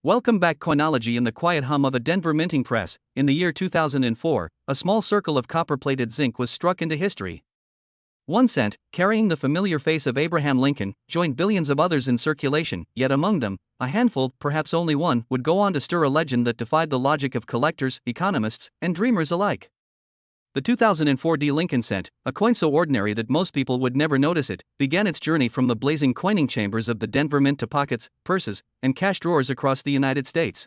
Welcome back. Coinology. In the quiet hum of a Denver minting press, in the year 2004, a small circle of copper-plated zinc was struck into history. 1 cent, carrying the familiar face of Abraham Lincoln, joined billions of others in circulation, yet among them, a handful, perhaps only one, would go on to stir a legend that defied the logic of collectors, economists, and dreamers alike. The 2004 Lincoln cent, a coin so ordinary that most people would never notice it, began its journey from the blazing coining chambers of the Denver Mint to pockets, purses, and cash drawers across the United States.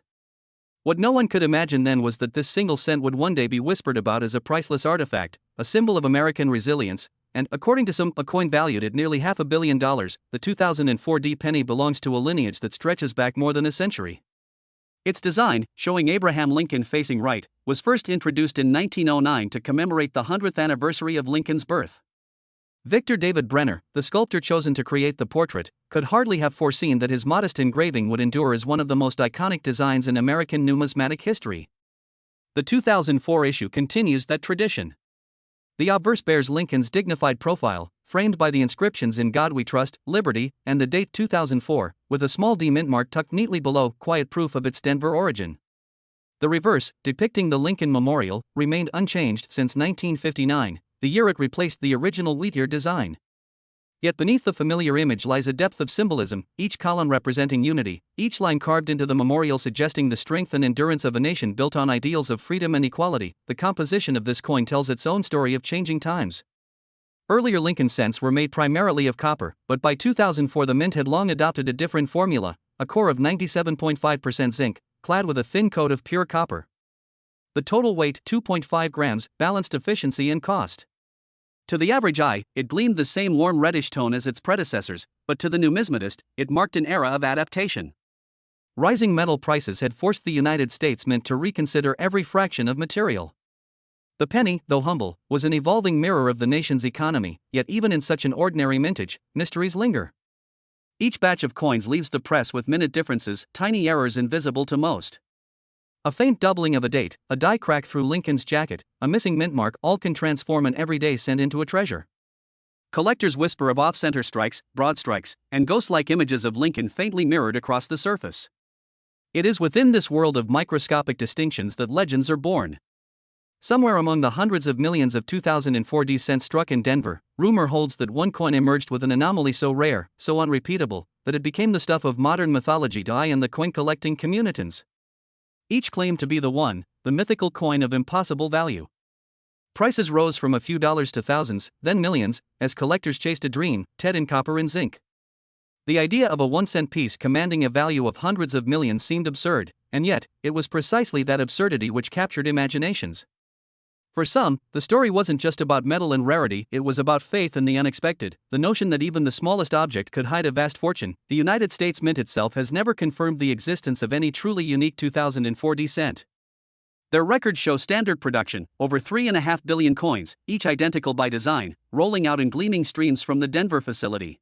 What no one could imagine then was that this single cent would one day be whispered about as a priceless artifact, a symbol of American resilience, and, according to some, a coin valued at nearly $500 million. The 2004 penny belongs to a lineage that stretches back more than a century. Its design, showing Abraham Lincoln facing right, was first introduced in 1909 to commemorate the 100th anniversary of Lincoln's birth. Victor David Brenner, the sculptor chosen to create the portrait, could hardly have foreseen that his modest engraving would endure as one of the most iconic designs in American numismatic history. The 2004 issue continues that tradition. The obverse bears Lincoln's dignified profile, framed by the inscriptions "In God We Trust," "Liberty," and the date 2004, with a small D mint mark tucked neatly below, quiet proof of its Denver origin. The reverse, depicting the Lincoln Memorial, remained unchanged since 1959, the year it replaced the original wheat-ear design. Yet beneath the familiar image lies a depth of symbolism, each column representing unity, each line carved into the memorial suggesting the strength and endurance of a nation built on ideals of freedom and equality. The composition of this coin tells its own story of changing times. Earlier Lincoln cents were made primarily of copper, but by 2004 the mint had long adopted a different formula, a core of 97.5% zinc, clad with a thin coat of pure copper. The total weight, 2.5 grams, balanced efficiency and cost. To the average eye, it gleamed the same warm reddish tone as its predecessors, but to the numismatist, it marked an era of adaptation. Rising metal prices had forced the United States Mint to reconsider every fraction of material. The penny, though humble, was an evolving mirror of the nation's economy, yet even in such an ordinary mintage, mysteries linger. Each batch of coins leaves the press with minute differences, tiny errors invisible to most. A faint doubling of a date, a die crack through Lincoln's jacket, a missing mint mark, all can transform an everyday cent into a treasure. Collectors whisper of off-center strikes, broad strikes, and ghost-like images of Lincoln faintly mirrored across the surface. It is within this world of microscopic distinctions that legends are born. Somewhere among the hundreds of millions of 2004 cents struck in Denver, rumor holds that one coin emerged with an anomaly so rare, so unrepeatable, that it became the stuff of modern mythology to I and the coin-collecting communitans. Each claimed to be the one, the mythical coin of impossible value. Prices rose from a few dollars to thousands, then millions, as collectors chased a dream, Ted in copper and zinc. The idea of a 1-cent piece commanding a value of hundreds of millions seemed absurd, and yet, it was precisely that absurdity which captured imaginations. For some, the story wasn't just about metal and rarity, it was about faith and the unexpected, the notion that even the smallest object could hide a vast fortune. The United States Mint itself has never confirmed the existence of any truly unique 2004 cent. Their records show standard production, over 3.5 billion coins, each identical by design, rolling out in gleaming streams from the Denver facility.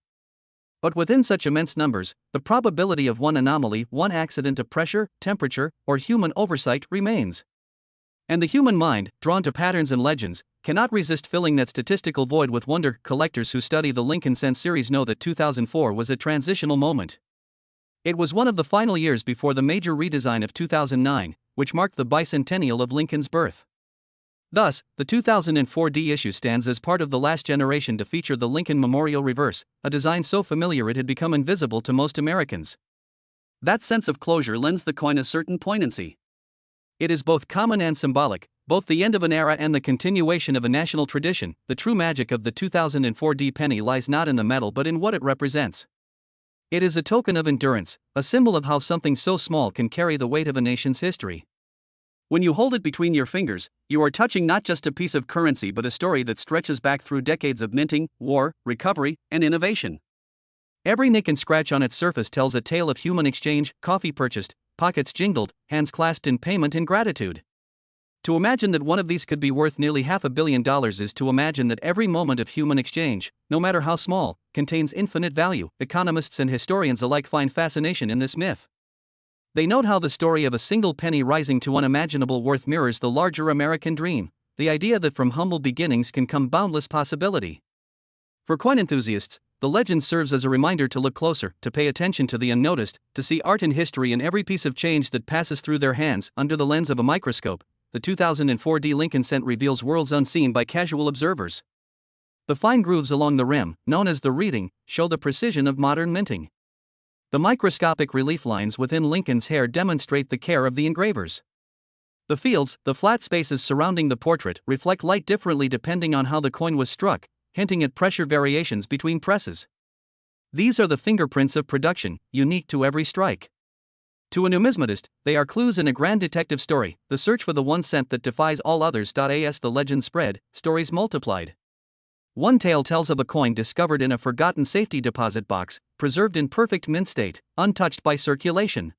But within such immense numbers, the probability of one anomaly, one accident of pressure, temperature, or human oversight remains. And the human mind, drawn to patterns and legends, cannot resist filling that statistical void with wonder. Collectors who study the Lincoln cent series know that 2004 was a transitional moment. It was one of the final years before the major redesign of 2009, which marked the bicentennial of Lincoln's birth. Thus, the 2004 issue stands as part of the last generation to feature the Lincoln Memorial reverse, a design so familiar it had become invisible to most Americans. That sense of closure lends the coin a certain poignancy. It is both common and symbolic, both the end of an era and the continuation of a national tradition. The true magic of the 2004 penny lies not in the metal but in what it represents. It is a token of endurance, a symbol of how something so small can carry the weight of a nation's history. When you hold it between your fingers, you are touching not just a piece of currency but a story that stretches back through decades of minting, war, recovery, and innovation. Every nick and scratch on its surface tells a tale of human exchange, coffee purchased, pockets jingled, hands clasped in payment and gratitude. To imagine that one of these could be worth nearly $500 million is to imagine that every moment of human exchange, no matter how small, contains infinite value. Economists and historians alike find fascination in this myth. They note how the story of a single penny rising to unimaginable worth mirrors the larger American dream, the idea that from humble beginnings can come boundless possibility. For coin enthusiasts, the legend serves as a reminder to look closer, to pay attention to the unnoticed, to see art and history in every piece of change that passes through their hands under the lens of a microscope. The 2004D Lincoln cent reveals worlds unseen by casual observers. The fine grooves along the rim, known as the reeding, show the precision of modern minting. The microscopic relief lines within Lincoln's hair demonstrate the care of the engravers. The fields, the flat spaces surrounding the portrait, reflect light differently depending on how the coin was struck, hinting at pressure variations between presses. These are the fingerprints of production, unique to every strike. To a numismatist, they are clues in a grand detective story, the search for the 1 cent that defies all others. As the legend spread, stories multiplied. One tale tells of a coin discovered in a forgotten safety deposit box, preserved in perfect mint state, untouched by circulation.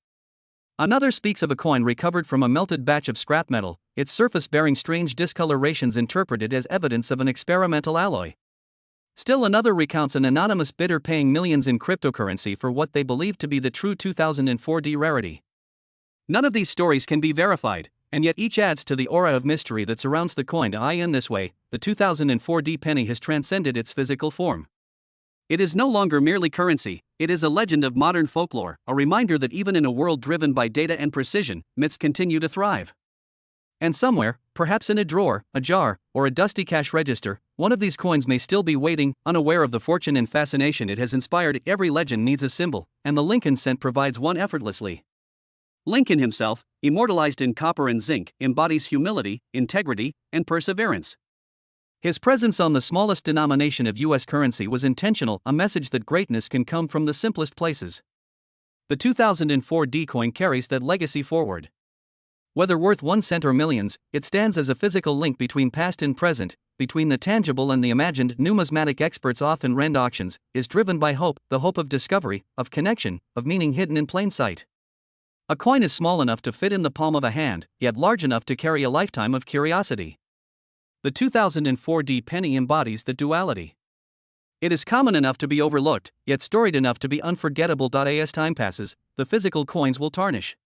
Another speaks of a coin recovered from a melted batch of scrap metal, its surface bearing strange discolorations interpreted as evidence of an experimental alloy. Still another recounts an anonymous bidder paying millions in cryptocurrency for what they believe to be the true 2004D rarity. None of these stories can be verified, and yet each adds to the aura of mystery that surrounds the coin. In this way, the 2004D penny has transcended its physical form. It is no longer merely currency, it is a legend of modern folklore, a reminder that even in a world driven by data and precision, myths continue to thrive. And somewhere, perhaps in a drawer, a jar, or a dusty cash register, one of these coins may still be waiting, unaware of the fortune and fascination it has inspired. Every legend needs a symbol, and the Lincoln cent provides one effortlessly. Lincoln himself, immortalized in copper and zinc, embodies humility, integrity, and perseverance. His presence on the smallest denomination of U.S. currency was intentional, a message that greatness can come from the simplest places. The 2004D coin carries that legacy forward. Whether worth 1 cent or millions, it stands as a physical link between past and present, between the tangible and the imagined. Numismatic experts often rend auctions, is driven by hope, the hope of discovery, of connection, of meaning hidden in plain sight. A coin is small enough to fit in the palm of a hand, yet large enough to carry a lifetime of curiosity. The 2004D penny embodies the duality. It is common enough to be overlooked, yet storied enough to be unforgettable. As time passes, the physical coins will tarnish.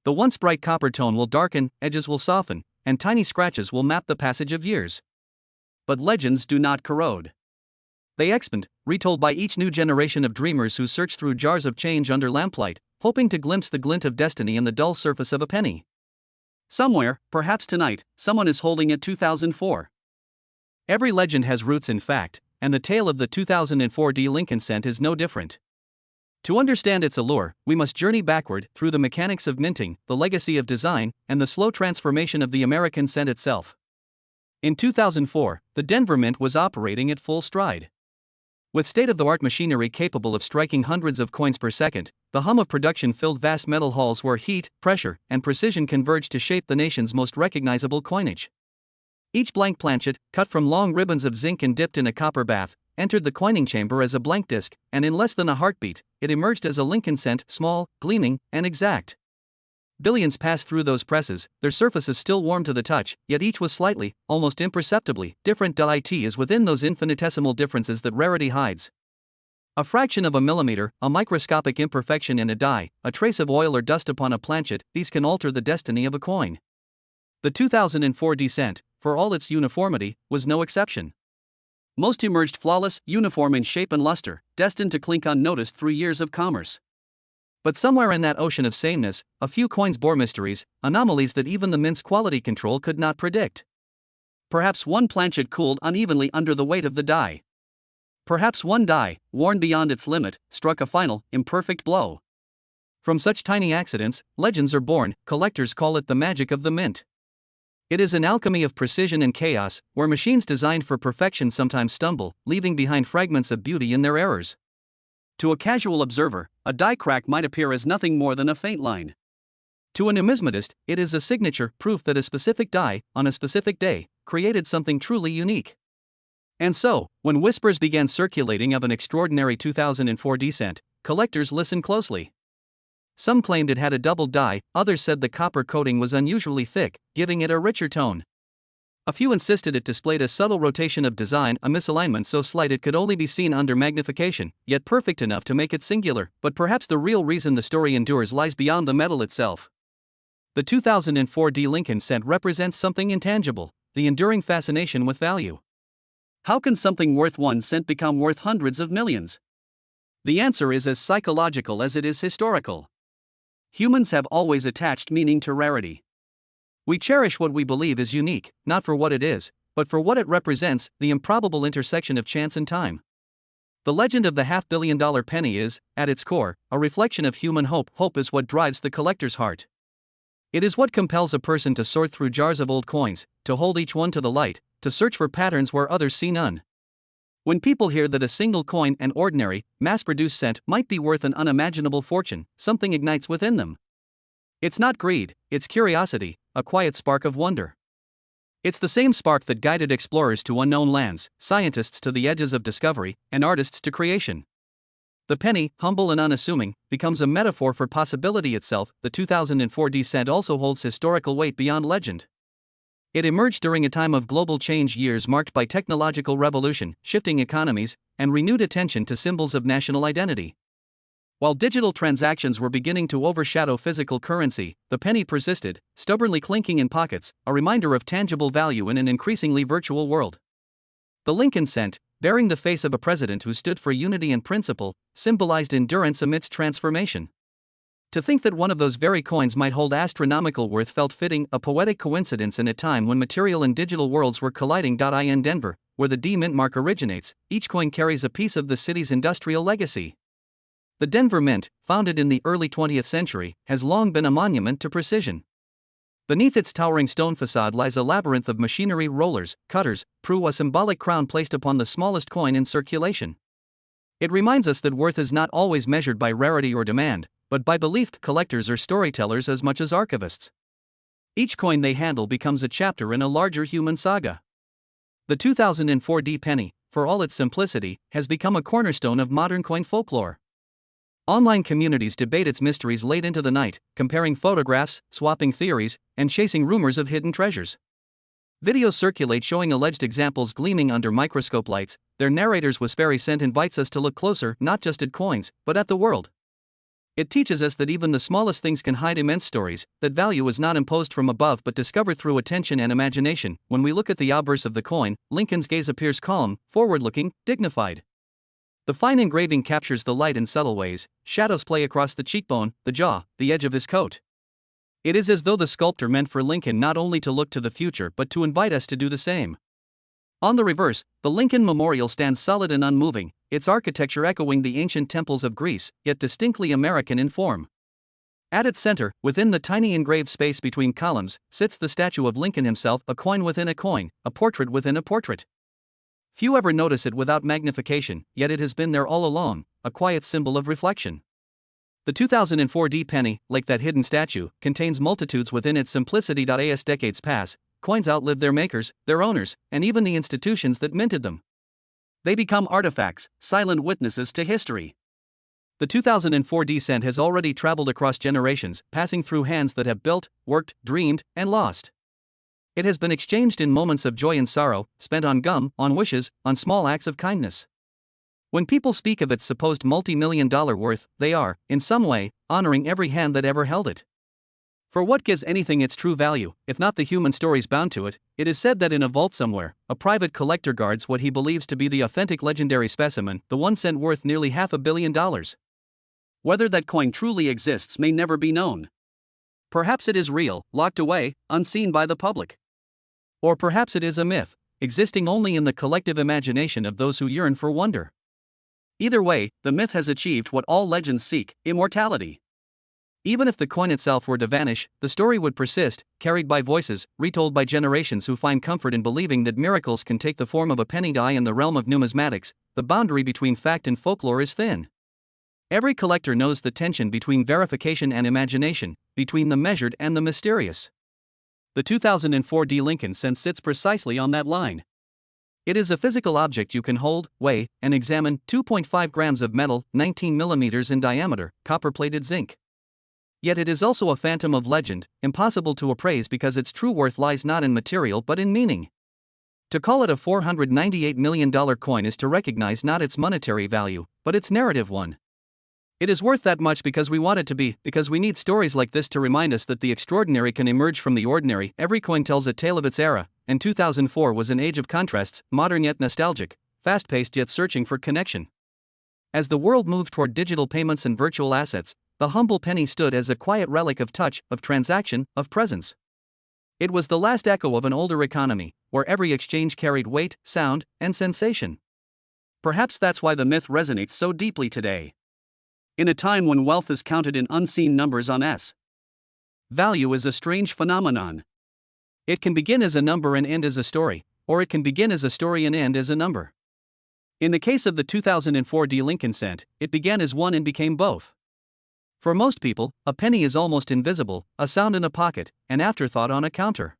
The once bright copper tone will darken, edges will soften, and tiny scratches will map the passage of years. But legends do not corrode. They expand, retold by each new generation of dreamers who search through jars of change under lamplight, hoping to glimpse the glint of destiny in the dull surface of a penny. Somewhere, perhaps tonight, someone is holding a 2004. Every legend has roots in fact, and the tale of the 2004D Lincoln cent is no different. To understand its allure, we must journey backward through the mechanics of minting, the legacy of design, and the slow transformation of the American cent itself. In 2004, the Denver Mint was operating at full stride. With state-of-the-art machinery capable of striking hundreds of coins per second, the hum of production filled vast metal halls where heat, pressure, and precision converged to shape the nation's most recognizable coinage. Each blank planchet, cut from long ribbons of zinc and dipped in a copper bath, entered the coining chamber as a blank disc, and in less than a heartbeat, it emerged as a Lincoln cent, small, gleaming, and exact. Billions passed through those presses, their surfaces still warm to the touch, yet each was slightly, almost imperceptibly, different. It is within those infinitesimal differences that rarity hides. A fraction of a millimeter, a microscopic imperfection in a die, a trace of oil or dust upon a planchet, these can alter the destiny of a coin. The 2004D cent, for all its uniformity, was no exception. Most emerged flawless, uniform in shape and luster, destined to clink unnoticed through years of commerce. But somewhere in that ocean of sameness, a few coins bore mysteries, anomalies that even the mint's quality control could not predict. Perhaps one planchet cooled unevenly under the weight of the die. Perhaps one die, worn beyond its limit, struck a final, imperfect blow. From such tiny accidents, legends are born. Collectors call it the magic of the mint. It is an alchemy of precision and chaos, where machines designed for perfection sometimes stumble, leaving behind fragments of beauty in their errors. To a casual observer, a die crack might appear as nothing more than a faint line. To a numismatist, it is a signature, proof that a specific die, on a specific day, created something truly unique. And so, when whispers began circulating of an extraordinary 2004D cent, collectors listened closely. Some claimed it had a double die, others said the copper coating was unusually thick, giving it a richer tone. A few insisted it displayed a subtle rotation of design, a misalignment so slight it could only be seen under magnification, yet perfect enough to make it singular. But perhaps the real reason the story endures lies beyond the metal itself. The 2004D Lincoln cent represents something intangible, the enduring fascination with value. How can something worth 1 cent become worth hundreds of millions? The answer is as psychological as it is historical. Humans have always attached meaning to rarity. We cherish what we believe is unique, not for what it is, but for what it represents, the improbable intersection of chance and time. The legend of the $500 million penny is, at its core, a reflection of human hope. Hope is what drives the collector's heart. It is what compels a person to sort through jars of old coins, to hold each one to the light, to search for patterns where others see none. When people hear that a single coin, an ordinary, mass-produced cent, might be worth an unimaginable fortune, something ignites within them. It's not greed, it's curiosity, a quiet spark of wonder. It's the same spark that guided explorers to unknown lands, scientists to the edges of discovery, and artists to creation. The penny, humble and unassuming, becomes a metaphor for possibility itself. The 2004 cent also holds historical weight beyond legend. It emerged during a time of global change, years marked by technological revolution, shifting economies, and renewed attention to symbols of national identity. While digital transactions were beginning to overshadow physical currency, the penny persisted, stubbornly clinking in pockets, a reminder of tangible value in an increasingly virtual world. The Lincoln cent, bearing the face of a president who stood for unity and principle, symbolized endurance amidst transformation. To think that one of those very coins might hold astronomical worth felt fitting, a poetic coincidence in a time when material and digital worlds were colliding. In Denver, where the D Mint mark originates, each coin carries a piece of the city's industrial legacy. The Denver Mint, founded in the early 20th century, has long been a monument to precision. Beneath its towering stone facade lies a labyrinth of machinery, rollers, cutters, a symbolic crown placed upon the smallest coin in circulation. It reminds us that worth is not always measured by rarity or demand, but by belief. Collectors are storytellers as much as archivists. Each coin they handle becomes a chapter in a larger human saga. The 2004 penny, for all its simplicity, has become a cornerstone of modern coin folklore. Online communities debate its mysteries late into the night, comparing photographs, swapping theories, and chasing rumors of hidden treasures. Videos circulate showing alleged examples gleaming under microscope lights. Their narrators with Sperry Scent invites us to look closer, not just at coins, but at the world. It teaches us that even the smallest things can hide immense stories, that value is not imposed from above but discovered through attention and imagination. When we look at the obverse of the coin, Lincoln's gaze appears calm, forward-looking, dignified. The fine engraving captures the light in subtle ways. Shadows play across the cheekbone, the jaw, the edge of his coat. It is as though the sculptor meant for Lincoln not only to look to the future but to invite us to do the same. On the reverse, the Lincoln Memorial stands solid and unmoving, its architecture echoing the ancient temples of Greece, yet distinctly American in form. At its center, within the tiny engraved space between columns, sits the statue of Lincoln himself, a coin within a coin, a portrait within a portrait. Few ever notice it without magnification, yet it has been there all along, a quiet symbol of reflection. The 2004 penny, like that hidden statue, contains multitudes within its simplicity. As decades pass, coins outlive their makers, their owners, and even the institutions that minted them. They become artifacts, silent witnesses to history. The 2004 cent has already traveled across generations, passing through hands that have built, worked, dreamed, and lost. It has been exchanged in moments of joy and sorrow, spent on gum, on wishes, on small acts of kindness. When people speak of its supposed multi-million-dollar worth, they are, in some way, honoring every hand that ever held it. For what gives anything its true value, if not the human stories bound to it? It is said that in a vault somewhere, a private collector guards what he believes to be the authentic legendary specimen, the 1 cent worth nearly $500 million. Whether that coin truly exists may never be known. Perhaps it is real, locked away, unseen by the public. Or perhaps it is a myth, existing only in the collective imagination of those who yearn for wonder. Either way, the myth has achieved what all legends seek: immortality. Even if the coin itself were to vanish, the story would persist, carried by voices, retold by generations who find comfort in believing that miracles can take the form of a penny. In the realm of numismatics, the boundary between fact and folklore is thin. Every collector knows the tension between verification and imagination, between the measured and the mysterious. The 2004 Lincoln cent sits precisely on that line. It is a physical object you can hold, weigh, and examine. 2.5 grams of metal, 19 millimeters in diameter, copper-plated zinc. Yet it is also a phantom of legend, impossible to appraise because its true worth lies not in material but in meaning. To call it a $498 million coin is to recognize not its monetary value, but its narrative one. It is worth that much because we want it to be, because we need stories like this to remind us that the extraordinary can emerge from the ordinary. Every coin tells a tale of its era, and 2004 was an age of contrasts, modern yet nostalgic, fast-paced yet searching for connection. As the world moved toward digital payments and virtual assets, the humble penny stood as a quiet relic of touch, of transaction, of presence. It was the last echo of an older economy, where every exchange carried weight, sound, and sensation. Perhaps that's why the myth resonates so deeply today. In a time when wealth is counted in unseen numbers on S. Value is a strange phenomenon. It can begin as a number and end as a story, or it can begin as a story and end as a number. In the case of the 2004 D. Lincoln cent, it began as one and became both. For most people, a penny is almost invisible, a sound in a pocket, an afterthought on a counter.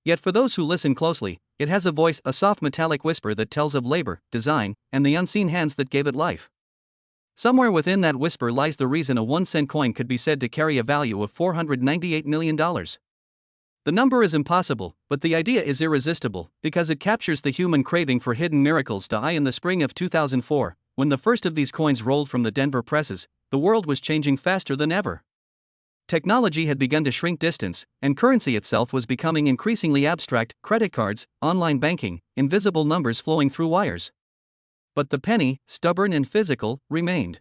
Yet for those who listen closely, it has a voice, a soft metallic whisper that tells of labor, design, and the unseen hands that gave it life. Somewhere within that whisper lies the reason a 1-cent coin could be said to carry a value of $498 million. The number is impossible, but the idea is irresistible, because it captures the human craving for hidden miracles. In the spring of 2004, when the first of these coins rolled from the Denver presses, the world was changing faster than ever. Technology had begun to shrink distance, and currency itself was becoming increasingly abstract: credit cards, online banking, invisible numbers flowing through wires. But the penny, stubborn and physical, remained.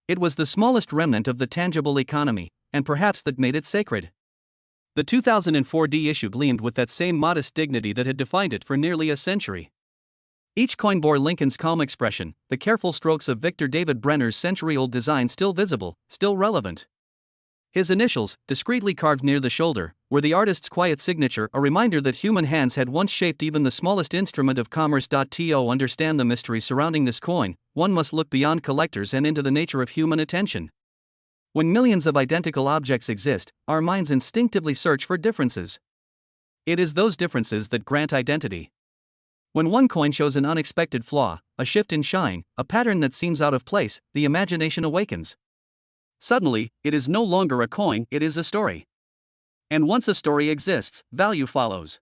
It was the smallest remnant of the tangible economy, and perhaps that made it sacred. The 2004 D issue gleamed with that same modest dignity that had defined it for nearly a century. Each coin bore Lincoln's calm expression, the careful strokes of Victor David Brenner's century-old design still visible, still relevant. His initials, discreetly carved near the shoulder, were the artist's quiet signature, a reminder that human hands had once shaped even the smallest instrument of commerce. To understand the mystery surrounding this coin, one must look beyond collectors and into the nature of human attention. When millions of identical objects exist, our minds instinctively search for differences. It is those differences that grant identity. When one coin shows an unexpected flaw, a shift in shine, a pattern that seems out of place, the imagination awakens. Suddenly, it is no longer a coin, it is a story. And once a story exists, value follows.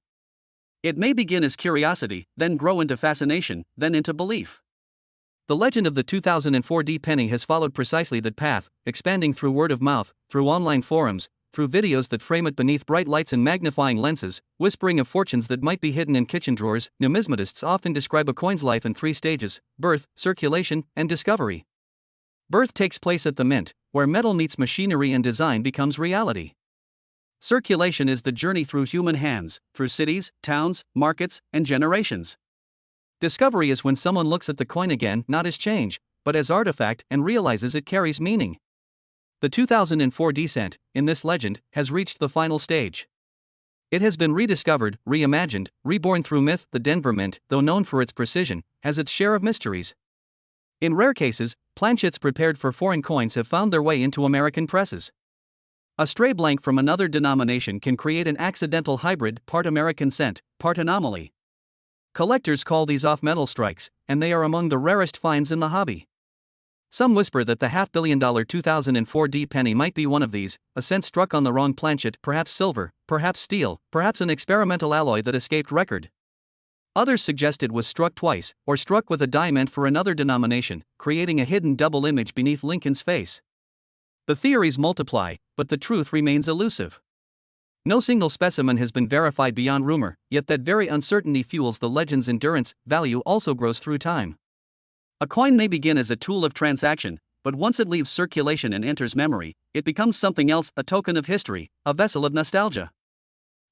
It may begin as curiosity, then grow into fascination, then into belief. The legend of the 2004 D penny has followed precisely that path, expanding through word of mouth, through online forums, through videos that frame it beneath bright lights and magnifying lenses, whispering of fortunes that might be hidden in kitchen drawers. Numismatics often describe a coin's life in 3 stages: birth, circulation, and discovery. Birth takes place at the mint, where metal meets machinery and design becomes reality. Circulation is the journey through human hands, through cities, towns, markets, and generations. Discovery is when someone looks at the coin again, not as change, but as artifact, and realizes it carries meaning. The 2004 D cent, in this legend, has reached the final stage. It has been rediscovered, reimagined, reborn through myth. The Denver Mint, though known for its precision, has its share of mysteries. In rare cases, planchets prepared for foreign coins have found their way into American presses. A stray blank from another denomination can create an accidental hybrid, part American cent, part anomaly. Collectors call these off-metal strikes, and they are among the rarest finds in the hobby. Some whisper that the $500 million 2004 D penny might be one of these, a cent struck on the wrong planchet, perhaps silver, perhaps steel, perhaps an experimental alloy that escaped record. Others suggest it was struck twice, or struck with a die meant for another denomination, creating a hidden double image beneath Lincoln's face. The theories multiply, but the truth remains elusive. No single specimen has been verified beyond rumor, yet that very uncertainty fuels the legend's endurance. Value also grows through time. A coin may begin as a tool of transaction, but once it leaves circulation and enters memory, it becomes something else, a token of history, a vessel of nostalgia.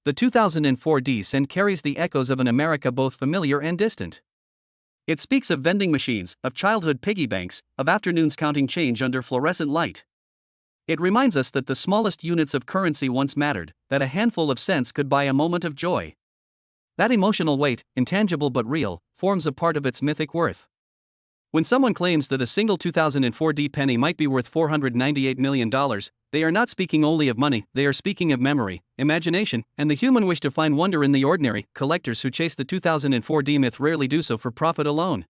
The 2004 D cent carries the echoes of an America both familiar and distant. It speaks of vending machines, of childhood piggy banks, of afternoons counting change under fluorescent light. It reminds us that the smallest units of currency once mattered, that a handful of cents could buy a moment of joy. That emotional weight, intangible but real, forms a part of its mythic worth. When someone claims that a single 2004 D penny might be worth $498 million, they are not speaking only of money, they are speaking of memory, imagination, and the human wish to find wonder in the ordinary. Collectors who chase the 2004 D myth rarely do so for profit alone.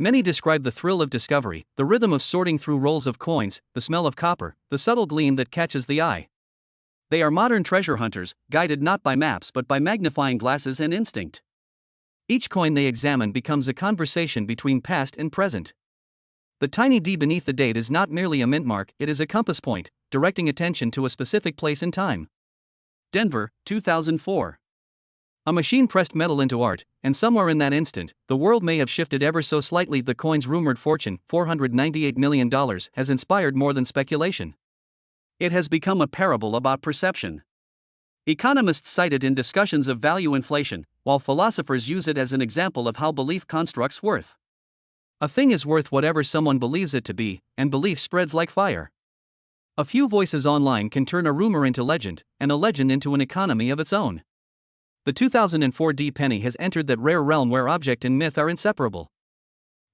Many describe the thrill of discovery, the rhythm of sorting through rolls of coins, the smell of copper, the subtle gleam that catches the eye. They are modern treasure hunters, guided not by maps but by magnifying glasses and instinct. Each coin they examine becomes a conversation between past and present. The tiny D beneath the date is not merely a mint mark, it is a compass point, directing attention to a specific place in time. Denver, 2004. A machine pressed metal into art, and somewhere in that instant, the world may have shifted ever so slightly. The coin's rumored fortune, $498 million, has inspired more than speculation. It has become a parable about perception. Economists cite it in discussions of value inflation, while philosophers use it as an example of how belief constructs worth. A thing is worth whatever someone believes it to be, and belief spreads like fire. A few voices online can turn a rumor into legend, and a legend into an economy of its own. The 2004 penny has entered that rare realm where object and myth are inseparable.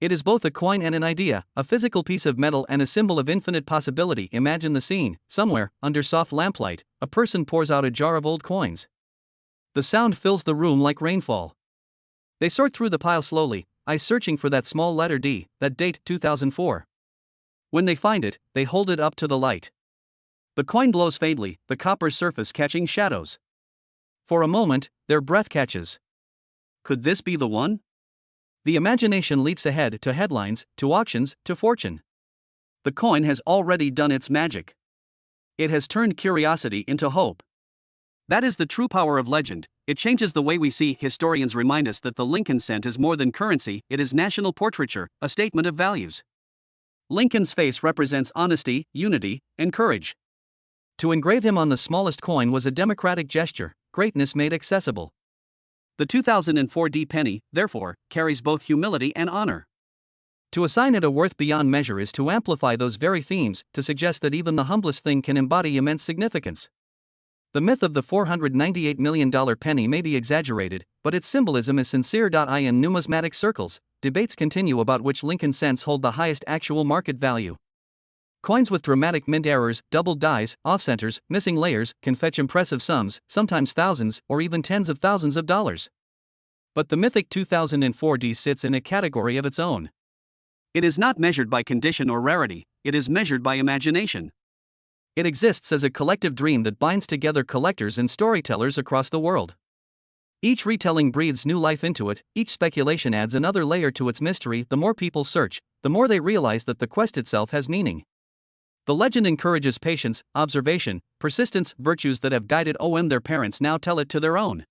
It is both a coin and an idea, a physical piece of metal and a symbol of infinite possibility. Imagine the scene: somewhere, under soft lamplight, a person pours out a jar of old coins. The sound fills the room like rainfall. They sort through the pile slowly, eyes searching for that small letter D, that date, 2004. When they find it, they hold it up to the light. The coin glows faintly, the copper surface catching shadows. For a moment, their breath catches. Could this be the one? The imagination leaps ahead to headlines, to auctions, to fortune. The coin has already done its magic. It has turned curiosity into hope. That is the true power of legend. It changes the way we see. Historians remind us that the Lincoln cent is more than currency, it is national portraiture, a statement of values. Lincoln's face represents honesty, unity, and courage. To engrave him on the smallest coin was a democratic gesture, greatness made accessible. The 2004 penny, therefore, carries both humility and honor. To assign it a worth beyond measure is to amplify those very themes, to suggest that even the humblest thing can embody immense significance. The myth of the $498 million penny may be exaggerated, but its symbolism is sincere. In numismatic circles, debates continue about which Lincoln cents hold the highest actual market value. Coins with dramatic mint errors, doubled dies, off-centers, missing layers, can fetch impressive sums, sometimes thousands, or even tens of thousands of dollars. But the mythic 2004 sits in a category of its own. It is not measured by condition or rarity, it is measured by imagination. It exists as a collective dream that binds together collectors and storytellers across the world. Each retelling breathes new life into it, each speculation adds another layer to its mystery. The more people search, the more they realize that the quest itself has meaning. The legend encourages patience, observation, persistence, virtues that have guided their parents now tell it to their own.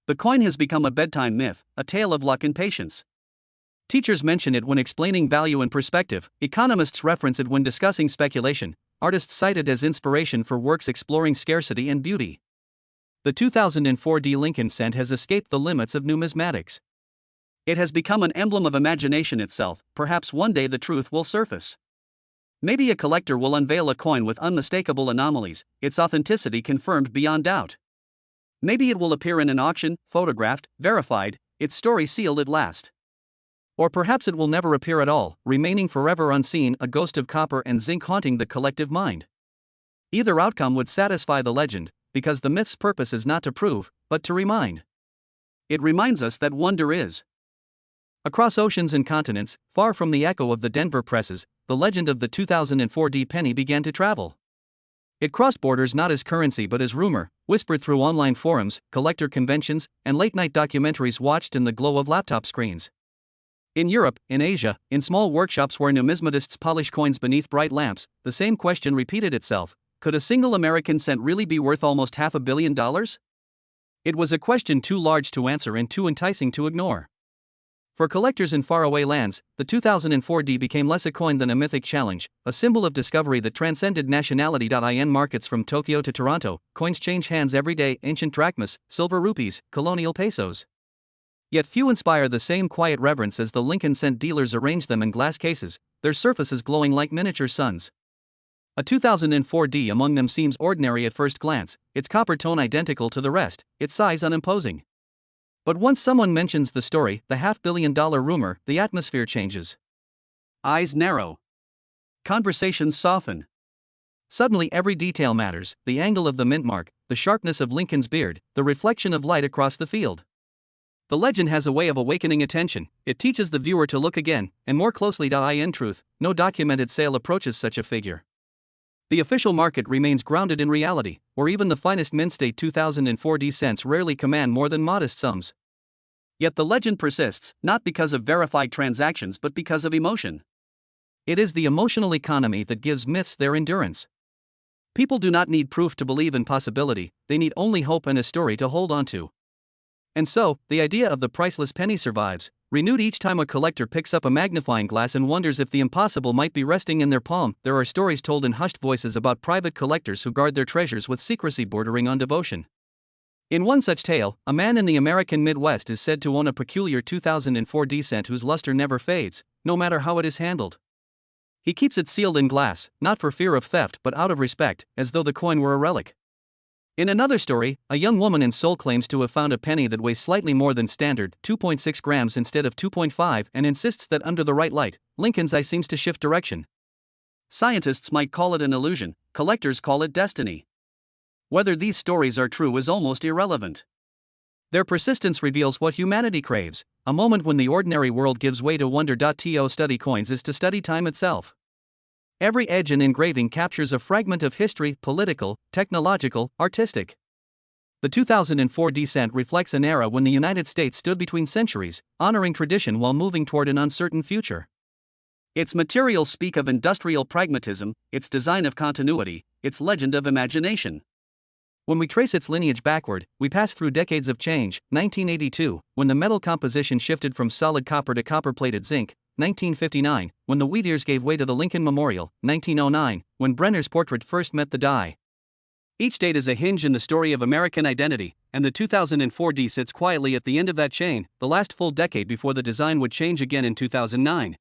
The coin has become a bedtime myth, a tale of luck and patience. Teachers mention it when explaining value and perspective, economists reference it when discussing speculation, artists cite it as inspiration for works exploring scarcity and beauty. The 2004 Lincoln cent has escaped the limits of numismatics. It has become an emblem of imagination itself. Perhaps one day the truth will surface. Maybe a collector will unveil a coin with unmistakable anomalies, its authenticity confirmed beyond doubt. Maybe it will appear in an auction, photographed, verified, its story sealed at last. Or perhaps it will never appear at all, remaining forever unseen, a ghost of copper and zinc haunting the collective mind. Either outcome would satisfy the legend, because the myth's purpose is not to prove, but to remind. It reminds us that wonder is. Across oceans and continents, far from the echo of the Denver presses, the legend of the 2004 penny began to travel. It crossed borders not as currency but as rumor, whispered through online forums, collector conventions, and late-night documentaries watched in the glow of laptop screens. In Europe, in Asia, in small workshops where numismatists polish coins beneath bright lamps, the same question repeated itself: could a single American cent really be worth almost $500 million? It was a question too large to answer and too enticing to ignore. For collectors in faraway lands, the 2004 became less a coin than a mythic challenge, a symbol of discovery that transcended nationality. In markets from Tokyo to Toronto, coins change hands every day: ancient drachmas, silver rupees, colonial pesos. Yet few inspire the same quiet reverence as the Lincoln cent. Dealers arrange them in glass cases, their surfaces glowing like miniature suns. A 2004 among them seems ordinary at first glance, its copper tone identical to the rest, its size unimposing. But once someone mentions the story, the $500 million rumor, the atmosphere changes. Eyes narrow. Conversations soften. Suddenly every detail matters: the angle of the mint mark, the sharpness of Lincoln's beard, the reflection of light across the field. The legend has a way of awakening attention. It teaches the viewer to look again, and more closely. In truth, no documented sale approaches such a figure. The official market remains grounded in reality, where even the finest mint-state 2004 cents rarely command more than modest sums. Yet the legend persists, not because of verified transactions but because of emotion. It is the emotional economy that gives myths their endurance. People do not need proof to believe in possibility, they need only hope and a story to hold on to. And so, the idea of the priceless penny survives, renewed each time a collector picks up a magnifying glass and wonders if the impossible might be resting in their palm. There are stories told in hushed voices about private collectors who guard their treasures with secrecy bordering on devotion. In one such tale, a man in the American Midwest is said to own a peculiar 2004 cent whose luster never fades, no matter how it is handled. He keeps it sealed in glass, not for fear of theft but out of respect, as though the coin were a relic. In another story, a young woman in Seoul claims to have found a penny that weighs slightly more than standard, 2.6 grams instead of 2.5, and insists that under the right light, Lincoln's eye seems to shift direction. Scientists might call it an illusion, collectors call it destiny. Whether these stories are true is almost irrelevant. Their persistence reveals what humanity craves, a moment when the ordinary world gives way to wonder. To study coins is to study time itself. Every edge and engraving captures a fragment of history, political, technological, artistic. The 2004 cent reflects an era when the United States stood between centuries, honoring tradition while moving toward an uncertain future. Its materials speak of industrial pragmatism, its design of continuity, its legend of imagination. When we trace its lineage backward, we pass through decades of change. 1982, when the metal composition shifted from solid copper to copper-plated zinc. 1959, when the Wheat Ears gave way to the Lincoln Memorial. 1909, when Brenner's portrait first met the die. Each date is a hinge in the story of American identity, and the 2004 sits quietly at the end of that chain, the last full decade before the design would change again in 2009.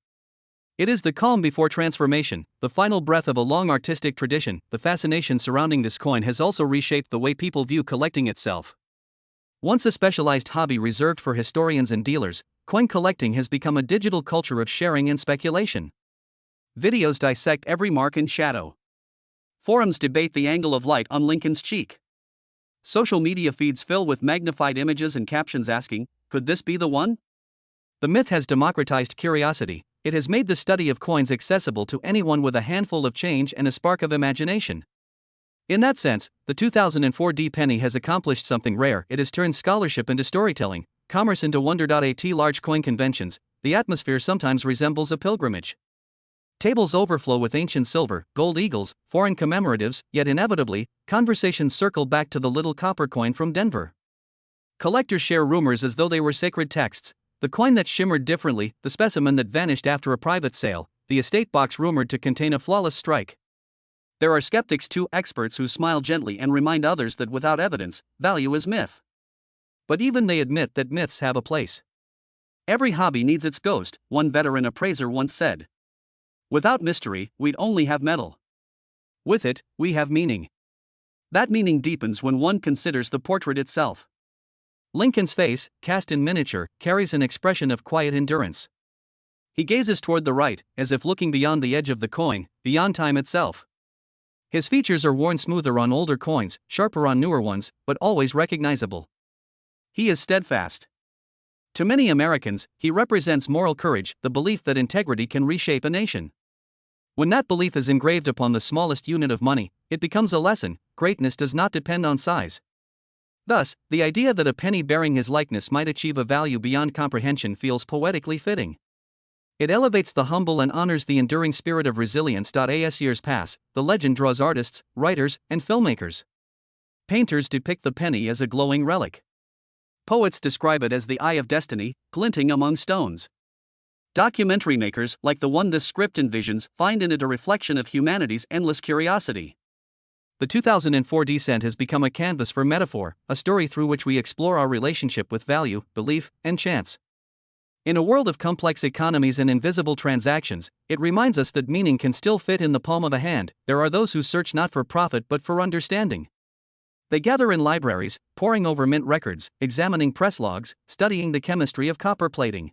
It is the calm before transformation, the final breath of a long artistic tradition. The fascination surrounding this coin has also reshaped the way people view collecting itself. Once a specialized hobby reserved for historians and dealers, coin collecting has become a digital culture of sharing and speculation. Videos dissect every mark and shadow. Forums debate the angle of light on Lincoln's cheek. Social media feeds fill with magnified images and captions asking, "Could this be the one?" The myth has democratized curiosity. It has made the study of coins accessible to anyone with a handful of change and a spark of imagination. In that sense, the 2004 penny has accomplished something rare. It has turned scholarship into storytelling, commerce into wonder. At large coin conventions, the atmosphere sometimes resembles a pilgrimage. Tables overflow with ancient silver, gold eagles, foreign commemoratives, yet inevitably, conversations circle back to the little copper coin from Denver. Collectors share rumors as though they were sacred texts: the coin that shimmered differently, the specimen that vanished after a private sale, the estate box rumored to contain a flawless strike. There are skeptics too, experts who smile gently and remind others that without evidence, value is myth. But even they admit that myths have a place. Every hobby needs its ghost, one veteran appraiser once said. Without mystery, we'd only have metal. With it, we have meaning. That meaning deepens when one considers the portrait itself. Lincoln's face, cast in miniature, carries an expression of quiet endurance. He gazes toward the right, as if looking beyond the edge of the coin, beyond time itself. His features are worn smoother on older coins, sharper on newer ones, but always recognizable. He is steadfast. To many Americans, he represents moral courage, the belief that integrity can reshape a nation. When that belief is engraved upon the smallest unit of money, it becomes a lesson: greatness does not depend on size. Thus, the idea that a penny bearing his likeness might achieve a value beyond comprehension feels poetically fitting. It elevates the humble and honors the enduring spirit of resilience. As years pass, the legend draws artists, writers, and filmmakers. Painters depict the penny as a glowing relic. Poets describe it as the eye of destiny, glinting among stones. Documentary makers, like the one this script envisions, find in it a reflection of humanity's endless curiosity. The 2004 cent has become a canvas for metaphor, a story through which we explore our relationship with value, belief, and chance. In a world of complex economies and invisible transactions, it reminds us that meaning can still fit in the palm of a hand. There are those who search not for profit but for understanding. They gather in libraries, poring over mint records, examining press logs, studying the chemistry of copper plating.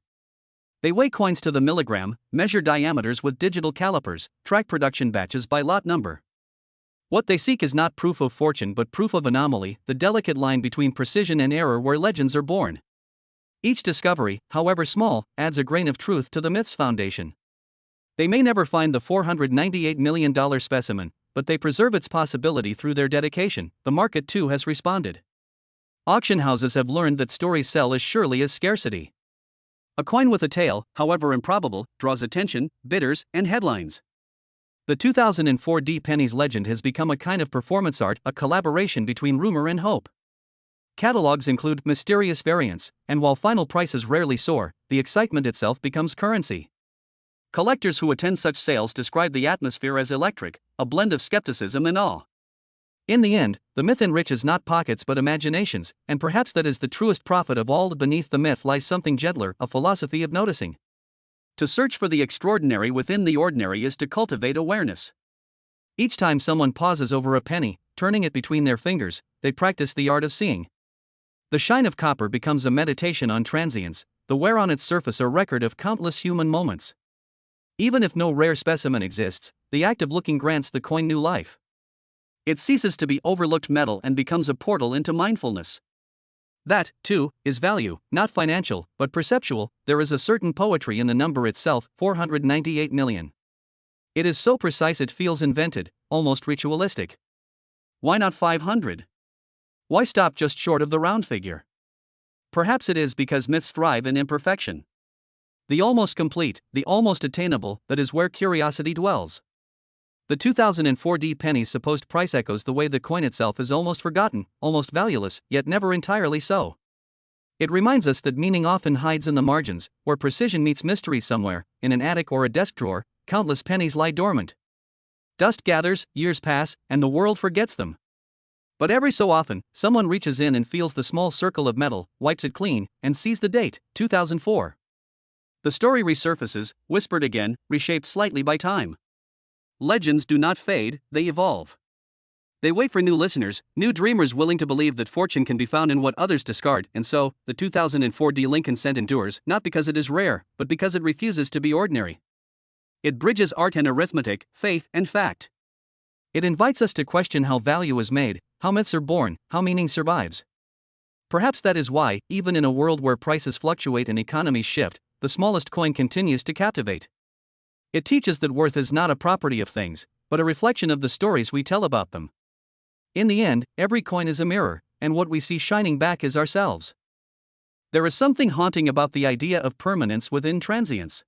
They weigh coins to the milligram, measure diameters with digital calipers, track production batches by lot number. What they seek is not proof of fortune but proof of anomaly, the delicate line between precision and error where legends are born. Each discovery, however small, adds a grain of truth to the myth's foundation. They may never find the $498 million specimen, but they preserve its possibility through their dedication. The market too has responded. Auction houses have learned that stories sell as surely as scarcity. A coin with a tale, however improbable, draws attention, bidders, and headlines. The 2004 penny's legend has become a kind of performance art, a collaboration between rumor and hope. Catalogs include mysterious variants, and while final prices rarely soar, the excitement itself becomes currency. Collectors who attend such sales describe the atmosphere as electric, a blend of skepticism and awe. In the end, the myth enriches not pockets but imaginations, and perhaps that is the truest profit of all. Beneath the myth lies something gentler, a philosophy of noticing. To search for the extraordinary within the ordinary is to cultivate awareness. Each time someone pauses over a penny, turning it between their fingers, they practice the art of seeing. The shine of copper becomes a meditation on transience, the wear on its surface a record of countless human moments. Even if no rare specimen exists, the act of looking grants the coin new life. It ceases to be overlooked metal and becomes a portal into mindfulness. That, too, is value, not financial, but perceptual. There is a certain poetry in the number itself, 498 million. It is so precise it feels invented, almost ritualistic. Why not 500? Why stop just short of the round figure? Perhaps it is because myths thrive in imperfection. The almost complete, the almost attainable, that is where curiosity dwells. The 2004 penny's supposed price echoes the way the coin itself is almost forgotten, almost valueless, yet never entirely so. It reminds us that meaning often hides in the margins, where precision meets mystery. Somewhere, in an attic or a desk drawer, countless pennies lie dormant. Dust gathers, years pass, and the world forgets them. But every so often, someone reaches in and feels the small circle of metal, wipes it clean, and sees the date, 2004. The story resurfaces, whispered again, reshaped slightly by time. Legends do not fade, they evolve. They wait for new listeners, new dreamers willing to believe that fortune can be found in what others discard, and so, the 2004 Lincoln cent endures, not because it is rare, but because it refuses to be ordinary. It bridges art and arithmetic, faith and fact. It invites us to question how value is made, how myths are born, how meaning survives. Perhaps that is why, even in a world where prices fluctuate and economies shift, the smallest coin continues to captivate. It teaches that worth is not a property of things, but a reflection of the stories we tell about them. In the end, every coin is a mirror, and what we see shining back is ourselves. There is something haunting about the idea of permanence within transience.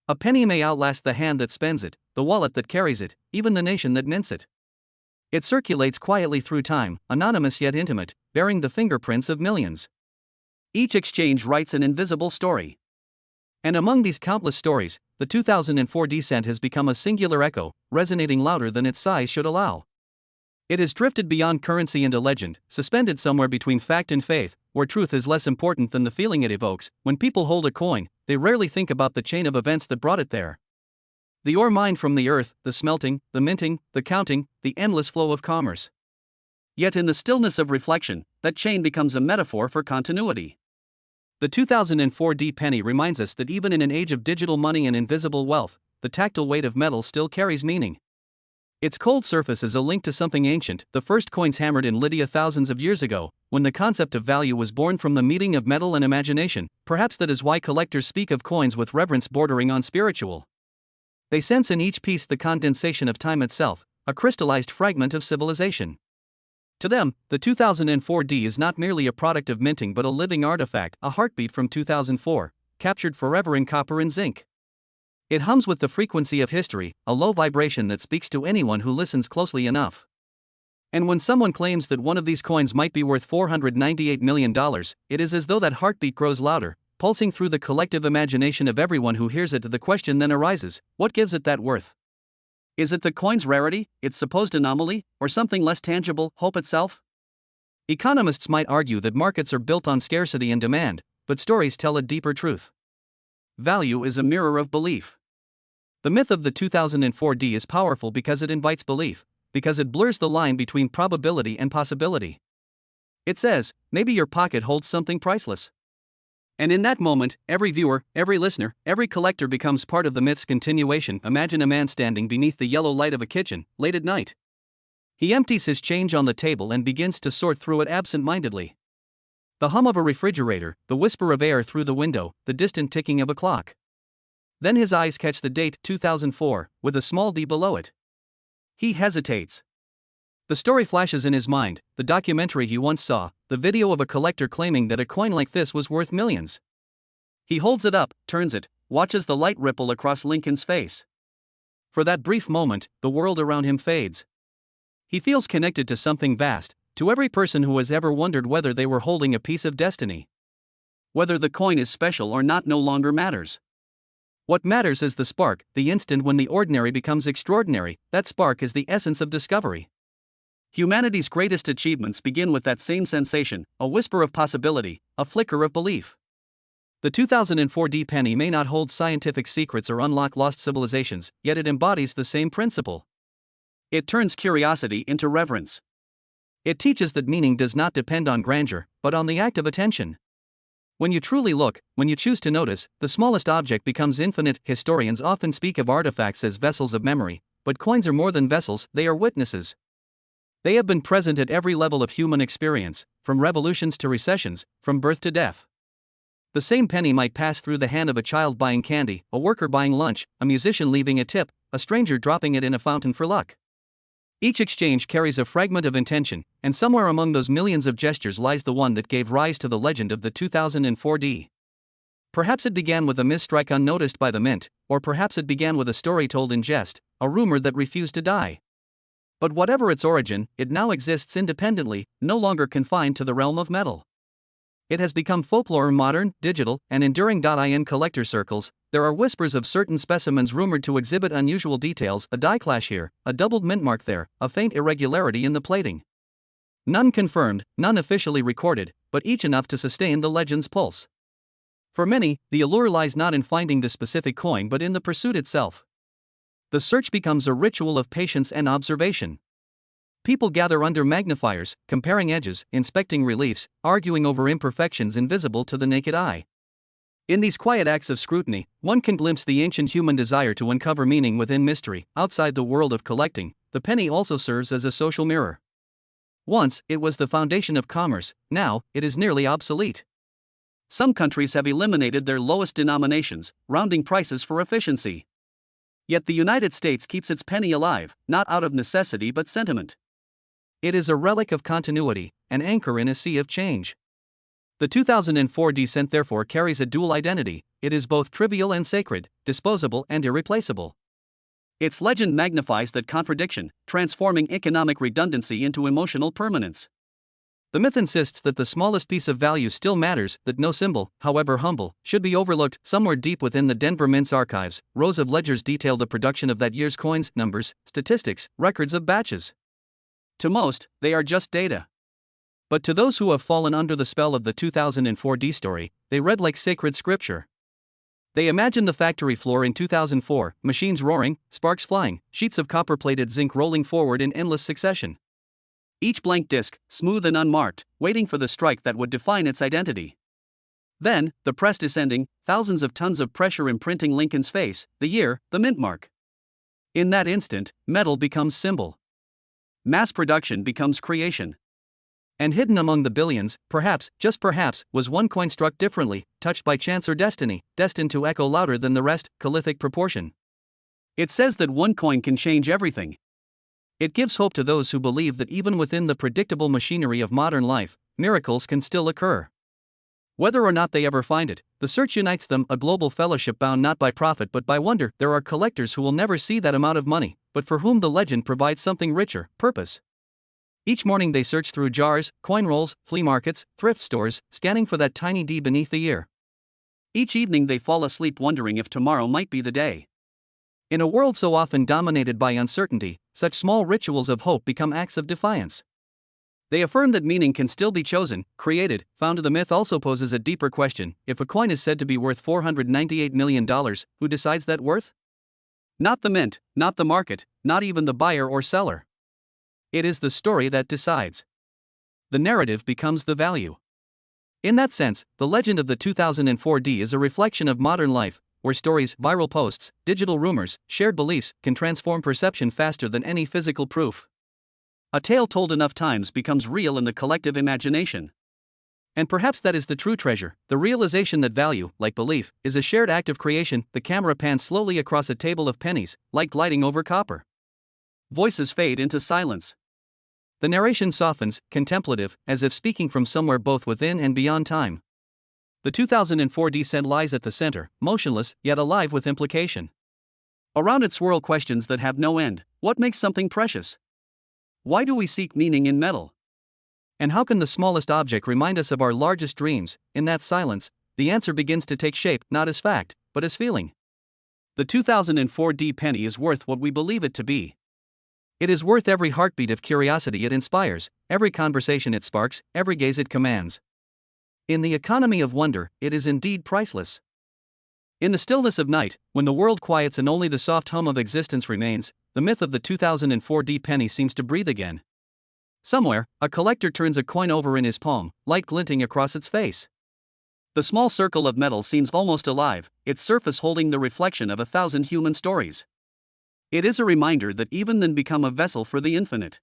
A penny may outlast the hand that spends it, the wallet that carries it, even the nation that mints it. It circulates quietly through time, anonymous yet intimate, bearing the fingerprints of millions. Each exchange writes an invisible story. And among these countless stories, the 2004 cent has become a singular echo, resonating louder than its size should allow. It has drifted beyond currency into legend, suspended somewhere between fact and faith, where truth is less important than the feeling it evokes. When people hold a coin, they rarely think about the chain of events that brought it there. The ore mined from the earth, the smelting, the minting, the counting, the endless flow of commerce. Yet in the stillness of reflection, that chain becomes a metaphor for continuity. The 2004 penny reminds us that even in an age of digital money and invisible wealth, the tactile weight of metal still carries meaning. Its cold surface is a link to something ancient, the first coins hammered in Lydia thousands of years ago, when the concept of value was born from the meeting of metal and imagination. Perhaps that is why collectors speak of coins with reverence bordering on spiritual. They sense in each piece the condensation of time itself, a crystallized fragment of civilization. To them, the 2004 is not merely a product of minting but a living artifact, a heartbeat from 2004, captured forever in copper and zinc. It hums with the frequency of history, a low vibration that speaks to anyone who listens closely enough. And when someone claims that one of these coins might be worth $498 million, it is as though that heartbeat grows louder, pulsing through the collective imagination of everyone who hears it. The question then arises, what gives it that worth? Is it the coin's rarity, its supposed anomaly, or something less tangible, hope itself? Economists might argue that markets are built on scarcity and demand, but stories tell a deeper truth. Value is a mirror of belief. The myth of the 2004 is powerful because it invites belief, because it blurs the line between probability and possibility. It says, maybe your pocket holds something priceless. And in that moment, every viewer, every listener, every collector becomes part of the myth's continuation. Imagine a man standing beneath the yellow light of a kitchen, late at night. He empties his change on the table and begins to sort through it absent-mindedly. The hum of a refrigerator, the whisper of air through the window, the distant ticking of a clock. Then his eyes catch the date, 2004, with a small d below it. He hesitates. The story flashes in his mind, the documentary he once saw, the video of a collector claiming that a coin like this was worth millions. He holds it up, turns it, watches the light ripple across Lincoln's face. For that brief moment, the world around him fades. He feels connected to something vast, To every person who has ever wondered whether they were holding a piece of destiny. Whether the coin is special or not no longer matters. What matters is the spark, the instant when the ordinary becomes extraordinary. That spark is the essence of discovery. Humanity's greatest achievements begin with that same sensation, a whisper of possibility, a flicker of belief. The 2004 penny may not hold scientific secrets or unlock lost civilizations, yet it embodies the same principle. It turns curiosity into reverence. It teaches that meaning does not depend on grandeur, but on the act of attention. When you truly look, when you choose to notice, the smallest object becomes infinite. Historians often speak of artifacts as vessels of memory, but coins are more than vessels, they are witnesses. They have been present at every level of human experience, from revolutions to recessions, from birth to death. The same penny might pass through the hand of a child buying candy, a worker buying lunch, a musician leaving a tip, a stranger dropping it in a fountain for luck. Each exchange carries a fragment of intention, and somewhere among those millions of gestures lies the one that gave rise to the legend of the 2004 D. Perhaps it began with a misstrike unnoticed by the mint, or perhaps it began with a story told in jest, a rumor that refused to die. But whatever its origin, it now exists independently, no longer confined to the realm of metal. It has become folklore in modern, digital, and enduring. In collector circles, there are whispers of certain specimens rumored to exhibit unusual details, a die clash here, a doubled mint mark there, a faint irregularity in the plating. None confirmed, none officially recorded, but each enough to sustain the legend's pulse. For many, the allure lies not in finding the specific coin but in the pursuit itself. The search becomes a ritual of patience and observation. People gather under magnifiers, comparing edges, inspecting reliefs, arguing over imperfections invisible to the naked eye. In these quiet acts of scrutiny, one can glimpse the ancient human desire to uncover meaning within mystery. Outside the world of collecting, the penny also serves as a social mirror. Once, it was the foundation of commerce, now, it is nearly obsolete. Some countries have eliminated their lowest denominations, rounding prices for efficiency. Yet the United States keeps its penny alive, not out of necessity but sentiment. It is a relic of continuity, an anchor in a sea of change. The 2004 cent therefore carries a dual identity. It is both trivial and sacred, disposable and irreplaceable. Its legend magnifies that contradiction, transforming economic redundancy into emotional permanence. The myth insists that the smallest piece of value still matters, that no symbol, however humble, should be overlooked. Somewhere deep within the Denver Mint's archives, rows of ledgers detail the production of that year's coins, numbers, statistics, records of batches. To most, they are just data. But to those who have fallen under the spell of the 2004 story, they read like sacred scripture. They imagine the factory floor in 2004, machines roaring, sparks flying, sheets of copper-plated zinc rolling forward in endless succession. Each blank disc, smooth and unmarked, waiting for the strike that would define its identity. Then, the press descending, thousands of tons of pressure imprinting Lincoln's face, the year, the mint mark. In that instant, metal becomes symbol. Mass production becomes creation. And hidden among the billions, perhaps, just perhaps, was one coin struck differently, touched by chance or destiny, destined to echo louder than the rest, callitic proportion. It says that one coin can change everything. It gives hope to those who believe that even within the predictable machinery of modern life, miracles can still occur. Whether or not they ever find it, the search unites them, a global fellowship bound not by profit but by wonder. There are collectors who will never see that amount of money, but for whom the legend provides something richer, purpose. Each morning they search through jars, coin rolls, flea markets, thrift stores, scanning for that tiny D beneath the ear. Each evening they fall asleep wondering if tomorrow might be the day. In a world so often dominated by uncertainty, such small rituals of hope become acts of defiance. They affirm that meaning can still be chosen, created, found. The myth also poses a deeper question. If a coin is said to be worth $498 million, who decides that worth? Not the mint, not the market, not even the buyer or seller. It is the story that decides. The narrative becomes the value. In that sense, the legend of the 2004 D is a reflection of modern life, where stories, viral posts, digital rumors, shared beliefs can transform perception faster than any physical proof. A tale told enough times becomes real in the collective imagination. And perhaps that is the true treasure, the realization that value, like belief, is a shared act of creation. The camera pans slowly across a table of pennies, like gliding over copper. Voices fade into silence. The narration softens, contemplative, as if speaking from somewhere both within and beyond time. The 2004 cent lies at the center, motionless, yet alive with implication. Around it swirl questions that have no end. What makes something precious? Why do we seek meaning in metal? And how can the smallest object remind us of our largest dreams? In that silence, the answer begins to take shape, not as fact, but as feeling. The 2004 penny is worth what we believe it to be. It is worth every heartbeat of curiosity it inspires, every conversation it sparks, every gaze it commands. In the economy of wonder, it is indeed priceless. In the stillness of night, when the world quiets and only the soft hum of existence remains, the myth of the 2004 penny seems to breathe again. Somewhere, a collector turns a coin over in his palm, light glinting across its face. The small circle of metal seems almost alive, its surface holding the reflection of 1,000 human stories. It is a reminder that even then become a vessel for the infinite.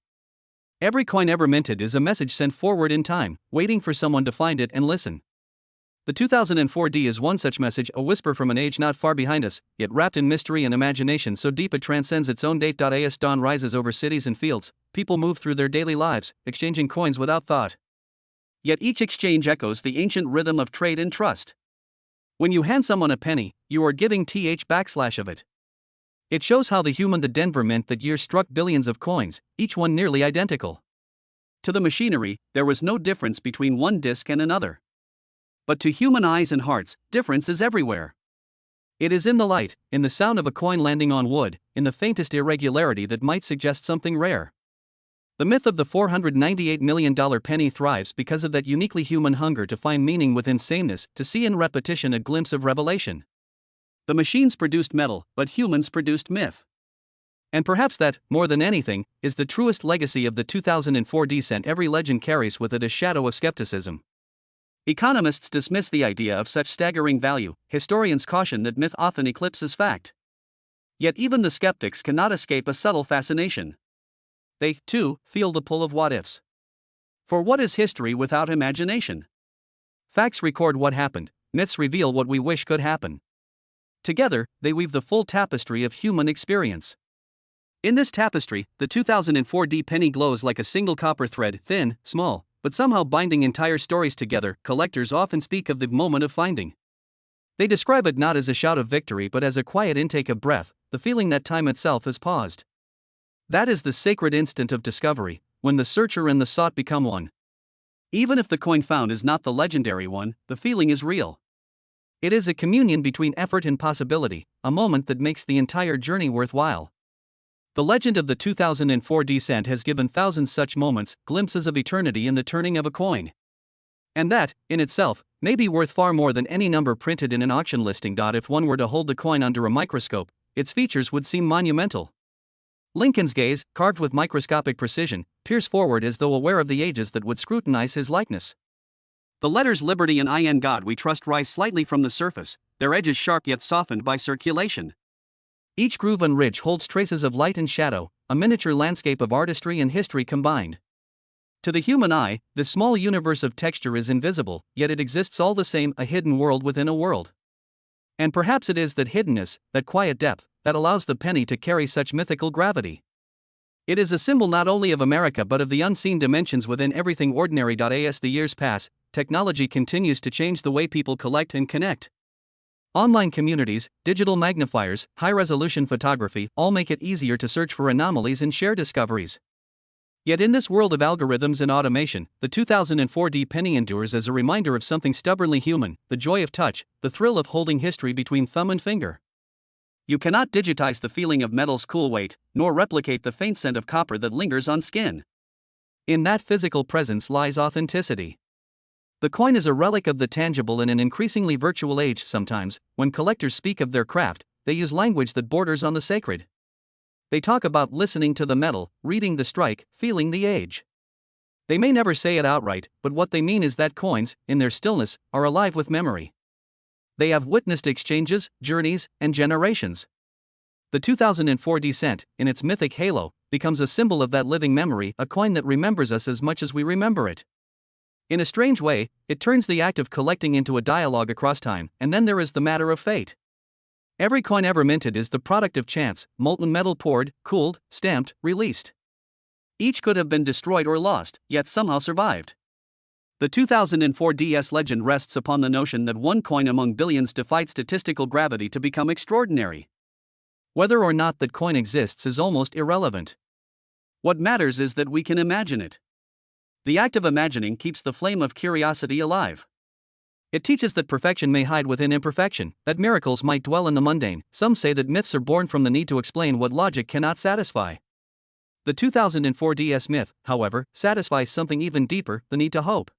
Every coin ever minted is a message sent forward in time, waiting for someone to find it and listen. The 2004 is one such message, a whisper from an age not far behind us, yet wrapped in mystery and imagination so deep it transcends its own date. As dawn rises over cities and fields, people move through their daily lives, exchanging coins without thought. Yet each exchange echoes the ancient rhythm of trade and trust. When you hand someone a penny, you are giving th of it. It shows how the Denver Mint that year struck billions of coins, each one nearly identical. To the machinery, there was no difference between one disc and another. But to human eyes and hearts, difference is everywhere. It is in the light, in the sound of a coin landing on wood, in the faintest irregularity that might suggest something rare. The myth of the $498 million penny thrives because of that uniquely human hunger to find meaning within sameness, to see in repetition a glimpse of revelation. The machines produced metal, but humans produced myth. And perhaps that, more than anything, is the truest legacy of the 2004 cent. Every legend carries with it a shadow of skepticism. Economists dismiss the idea of such staggering value, historians caution that myth often eclipses fact. Yet even the skeptics cannot escape a subtle fascination. They, too, feel the pull of what-ifs. For what is history without imagination? Facts record what happened, myths reveal what we wish could happen. Together, they weave the full tapestry of human experience. In this tapestry, the 2004 penny glows like a single copper thread, thin, small, but somehow binding entire stories together. Collectors often speak of the moment of finding. They describe it not as a shout of victory but as a quiet intake of breath, the feeling that time itself has paused. That is the sacred instant of discovery, when the searcher and the sought become one. Even if the coin found is not the legendary one, the feeling is real. It is a communion between effort and possibility, a moment that makes the entire journey worthwhile. The legend of the 2004 cent has given thousands such moments, glimpses of eternity in the turning of a coin. And that, in itself, may be worth far more than any number printed in an auction listing. If one were to hold the coin under a microscope, its features would seem monumental. Lincoln's gaze, carved with microscopic precision, peers forward as though aware of the ages that would scrutinize his likeness. The letters Liberty and In God We Trust rise slightly from the surface, their edges sharp yet softened by circulation. Each groove and ridge holds traces of light and shadow, a miniature landscape of artistry and history combined. To the human eye, this small universe of texture is invisible, yet it exists all the same, a hidden world within a world. And perhaps it is that hiddenness, that quiet depth, that allows the penny to carry such mythical gravity. It is a symbol not only of America but of the unseen dimensions within everything ordinary. As the years pass, technology continues to change the way people collect and connect. Online communities, digital magnifiers, high-resolution photography all make it easier to search for anomalies and share discoveries. Yet in this world of algorithms and automation, the 2004 penny endures as a reminder of something stubbornly human, the joy of touch, the thrill of holding history between thumb and finger. You cannot digitize the feeling of metal's cool weight, nor replicate the faint scent of copper that lingers on skin. In that physical presence lies authenticity. The coin is a relic of the tangible in an increasingly virtual age. Sometimes, when collectors speak of their craft, they use language that borders on the sacred. They talk about listening to the metal, reading the strike, feeling the age. They may never say it outright, but what they mean is that coins, in their stillness, are alive with memory. They have witnessed exchanges, journeys, and generations. The 2004 cent, in its mythic halo, becomes a symbol of that living memory, a coin that remembers us as much as we remember it. In a strange way, it turns the act of collecting into a dialogue across time. And then there is the matter of fate. Every coin ever minted is the product of chance, molten metal poured, cooled, stamped, released. Each could have been destroyed or lost, yet somehow survived. The 2004 legend rests upon the notion that one coin among billions defied statistical gravity to become extraordinary. Whether or not that coin exists is almost irrelevant. What matters is that we can imagine it. The act of imagining keeps the flame of curiosity alive. It teaches that perfection may hide within imperfection, that miracles might dwell in the mundane. Some say that myths are born from the need to explain what logic cannot satisfy. The 2004 DS myth, however, satisfies something even deeper: the need to hope.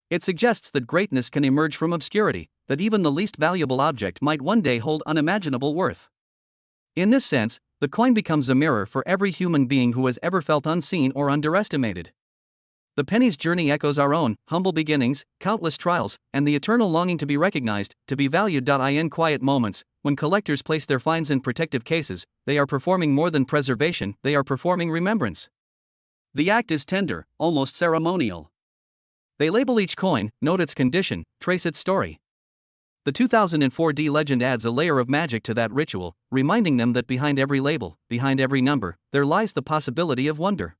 It suggests that greatness can emerge from obscurity, that even the least valuable object might one day hold unimaginable worth. In this sense, the coin becomes a mirror for every human being who has ever felt unseen or underestimated. The penny's journey echoes our own humble beginnings, countless trials, and the eternal longing to be recognized, to be valued. In quiet moments, when collectors place their finds in protective cases, they are performing more than preservation, they are performing remembrance. The act is tender, almost ceremonial. They label each coin, note its condition, trace its story. The 2004 D legend adds a layer of magic to that ritual, reminding them that behind every label, behind every number, there lies the possibility of wonder.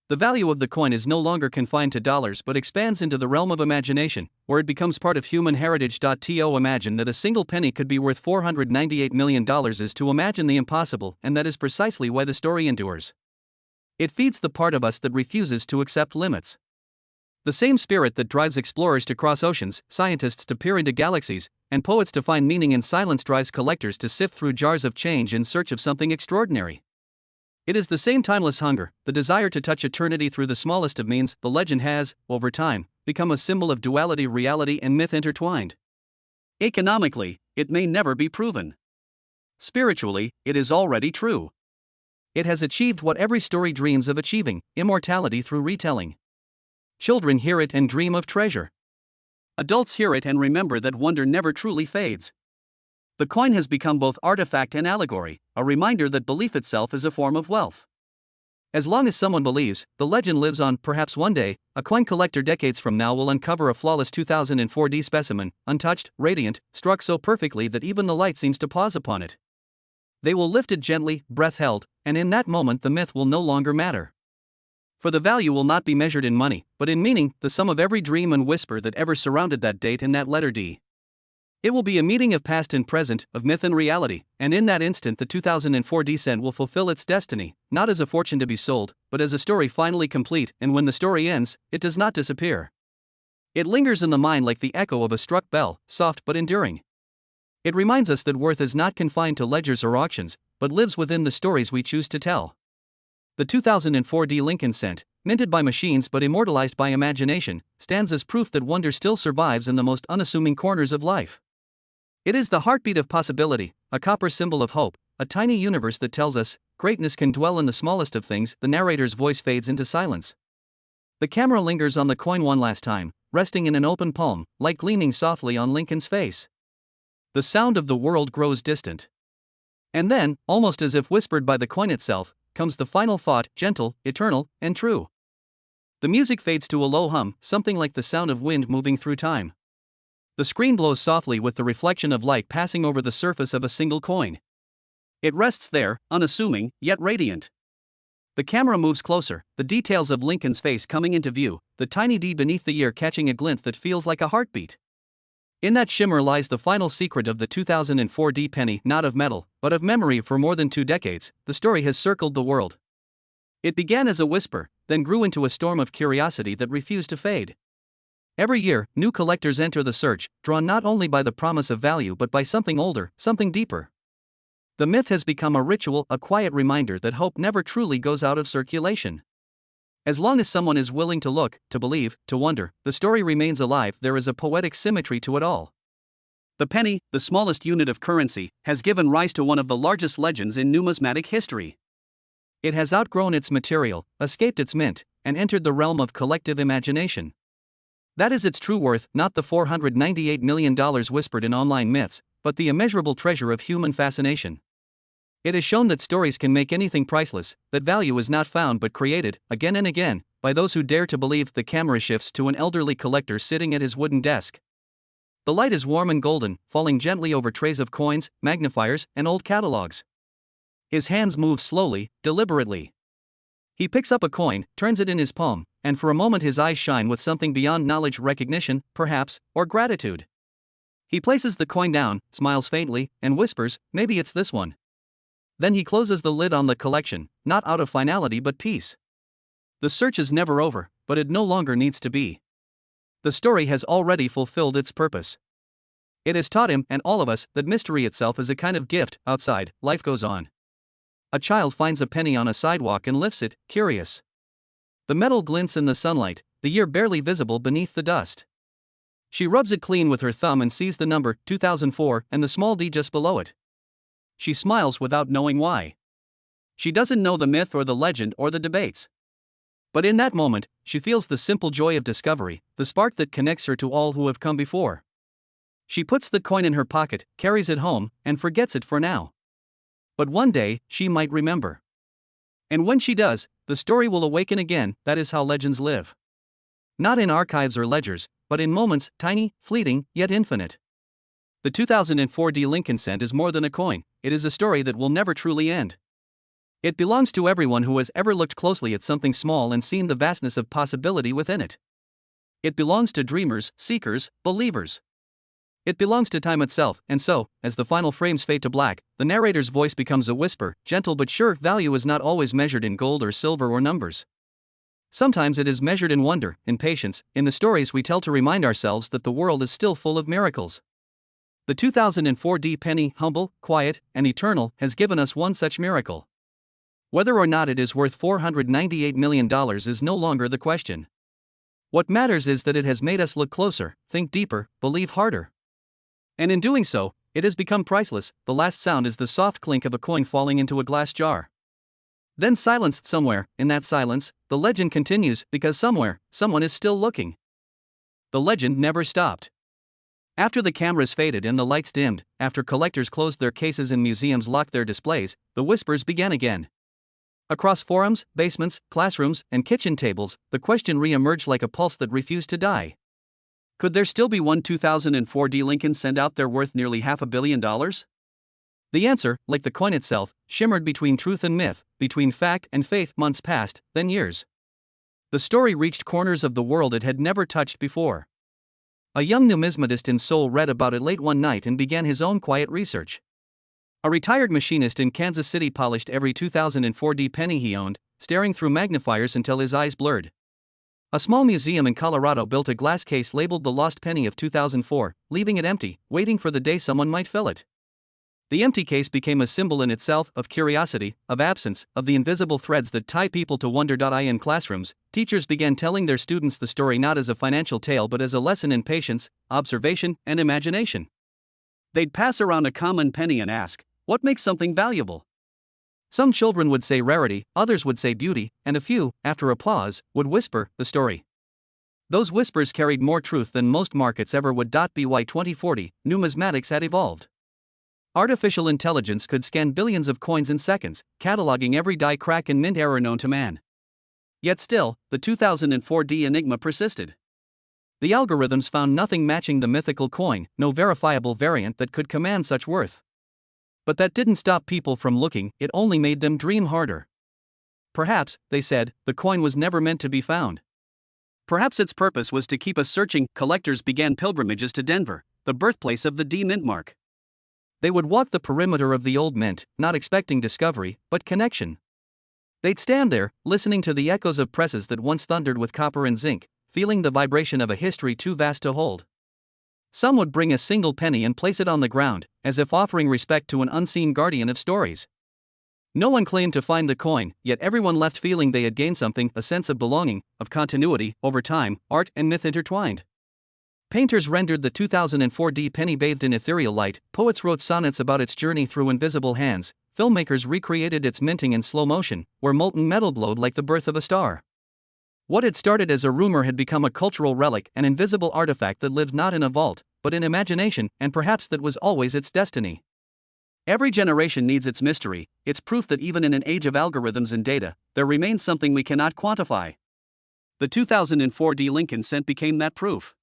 The value of the coin is no longer confined to dollars but expands into the realm of imagination, where it becomes part of human heritage. To imagine that a single penny could be worth $498 million is to imagine the impossible, and that is precisely why the story endures. It feeds the part of us that refuses to accept limits. The same spirit that drives explorers to cross oceans, scientists to peer into galaxies, and poets to find meaning in silence drives collectors to sift through jars of change in search of something extraordinary. It is the same timeless hunger, the desire to touch eternity through the smallest of means. The legend has, over time, become a symbol of duality, reality and myth intertwined. Economically, it may never be proven. Spiritually, it is already true. It has achieved what every story dreams of achieving: immortality through retelling. Children hear it and dream of treasure. Adults hear it and remember that wonder never truly fades. The coin has become both artifact and allegory, a reminder that belief itself is a form of wealth. As long as someone believes, the legend lives on. Perhaps one day, a coin collector decades from now will uncover a flawless 2004 D specimen, untouched, radiant, struck so perfectly that even the light seems to pause upon it. They will lift it gently, breath held, and in that moment the myth will no longer matter. For the value will not be measured in money, but in meaning, the sum of every dream and whisper that ever surrounded that date and that letter D. It will be a meeting of past and present, of myth and reality, and in that instant the 2004 D cent will fulfill its destiny, not as a fortune to be sold, but as a story finally complete. And when the story ends, it does not disappear. It lingers in the mind like the echo of a struck bell, soft but enduring. It reminds us that worth is not confined to ledgers or auctions, but lives within the stories we choose to tell. The 2004 D Lincoln cent, minted by machines but immortalized by imagination, stands as proof that wonder still survives in the most unassuming corners of life. It is the heartbeat of possibility, a copper symbol of hope, a tiny universe that tells us, greatness can dwell in the smallest of things. The narrator's voice fades into silence. The camera lingers on the coin one last time, resting in an open palm, light gleaming softly on Lincoln's face. The sound of the world grows distant. And then, almost as if whispered by the coin itself, comes the final thought, gentle, eternal, and true. The music fades to a low hum, something like the sound of wind moving through time. The screen blows softly with the reflection of light passing over the surface of a single coin. It rests there, unassuming, yet radiant. The camera moves closer, the details of Lincoln's face coming into view, the tiny D beneath the ear catching a glint that feels like a heartbeat. In that shimmer lies the final secret of the 2004 D penny, not of metal, but of memory. For more than 2 decades, the story has circled the world. It began as a whisper, then grew into a storm of curiosity that refused to fade. Every year, new collectors enter the search, drawn not only by the promise of value but by something older, something deeper. The myth has become a ritual, a quiet reminder that hope never truly goes out of circulation. As long as someone is willing to look, to believe, to wonder, the story remains alive. There is a poetic symmetry to it all. The penny, the smallest unit of currency, has given rise to one of the largest legends in numismatic history. It has outgrown its material, escaped its mint, and entered the realm of collective imagination. That is its true worth, not the $498 million whispered in online myths, but the immeasurable treasure of human fascination. It has shown that stories can make anything priceless, that value is not found but created, again and again, by those who dare to believe. The camera shifts to an elderly collector sitting at his wooden desk. The light is warm and golden, falling gently over trays of coins, magnifiers, and old catalogs. His hands move slowly, deliberately. He picks up a coin, turns it in his palm, and for a moment his eyes shine with something beyond knowledge, recognition, perhaps, or gratitude. He places the coin down, smiles faintly, and whispers, "Maybe it's this one." Then he closes the lid on the collection, not out of finality but peace. The search is never over, but but it no longer needs to be. The story has already fulfilled its purpose. It has taught him and all of us that mystery itself is a kind of gift. Outside, life goes on. A child finds a penny on a sidewalk and lifts it, curious. The metal glints in the sunlight, the year barely visible beneath the dust. She rubs it clean with her thumb and sees the number, 2004, and the small d just below it. She smiles without knowing why. She doesn't know the myth or the legend or the debates. But in that moment, she feels the simple joy of discovery, the spark that connects her to all who have come before. She puts the coin in her pocket, carries it home, and forgets it for now. But one day, she might remember. And when she does, the story will awaken again. That is how legends live. Not in archives or ledgers, but in moments, tiny, fleeting, yet infinite. The 2004 D. Lincoln cent is more than a coin, it is a story that will never truly end. It belongs to everyone who has ever looked closely at something small and seen the vastness of possibility within it. It belongs to dreamers, seekers, believers. It belongs to time itself, and so, as the final frames fade to black, the narrator's voice becomes a whisper, gentle but sure. Value is not always measured in gold or silver or numbers. Sometimes it is measured in wonder, in patience, in the stories we tell to remind ourselves that the world is still full of miracles. The 2004 D penny, humble, quiet, and eternal, has given us one such miracle. Whether or not it is worth $498 million is no longer the question. What matters is that it has made us look closer, think deeper, believe harder. And in doing so, it has become priceless. The last sound is the soft clink of a coin falling into a glass jar. Then silenced somewhere, in that silence, the legend continues, because somewhere, someone is still looking. The legend never stopped. After the cameras faded and the lights dimmed, after collectors closed their cases and museums locked their displays, the whispers began again. Across forums, basements, classrooms, and kitchen tables, the question re-emerged like a pulse that refused to die. Could there still be one 2004 D. Lincoln cent out there worth nearly $500 million? The answer, like the coin itself, shimmered between truth and myth, between fact and faith. Months passed, then years. The story reached corners of the world it had never touched before. A young numismatist in Seoul read about it late one night and began his own quiet research. A retired machinist in Kansas City polished every 2004 D penny he owned, staring through magnifiers until his eyes blurred. A small museum in Colorado built a glass case labeled the lost penny of 2004, leaving it empty, waiting for the day someone might fill it. The empty case became a symbol in itself of curiosity, of absence, of the invisible threads that tie people to wonder. In classrooms, teachers began telling their students the story not as a financial tale but as a lesson in patience, observation, and imagination. They'd pass around a common penny and ask, "What makes something valuable?" Some children would say rarity, others would say beauty, and a few, after a pause, would whisper the story. Those whispers carried more truth than most markets ever would. By 2040, numismatics had evolved. Artificial intelligence could scan billions of coins in seconds, cataloging every die, crack, and mint error known to man. Yet still, the 2004 D enigma persisted. The algorithms found nothing matching the mythical coin, no verifiable variant that could command such worth. But that didn't stop people from looking, it only made them dream harder. Perhaps, they said, the coin was never meant to be found. Perhaps its purpose was to keep us searching. Collectors began pilgrimages to Denver, the birthplace of the D mint mark. They would walk the perimeter of the old mint, not expecting discovery, but connection. They'd stand there, listening to the echoes of presses that once thundered with copper and zinc, feeling the vibration of a history too vast to hold. Some would bring a single penny and place it on the ground, as if offering respect to an unseen guardian of stories. No one claimed to find the coin, yet everyone left feeling they had gained something, a sense of belonging, of continuity, over time, art and myth intertwined. Painters rendered the 2004 D penny bathed in ethereal light, poets wrote sonnets about its journey through invisible hands, filmmakers recreated its minting in slow motion, where molten metal glowed like the birth of a star. What had started as a rumor had become a cultural relic, an invisible artifact that lived not in a vault, but in imagination, and perhaps that was always its destiny. Every generation needs its mystery, its proof that even in an age of algorithms and data, there remains something we cannot quantify. The 2004 D Lincoln cent became that proof.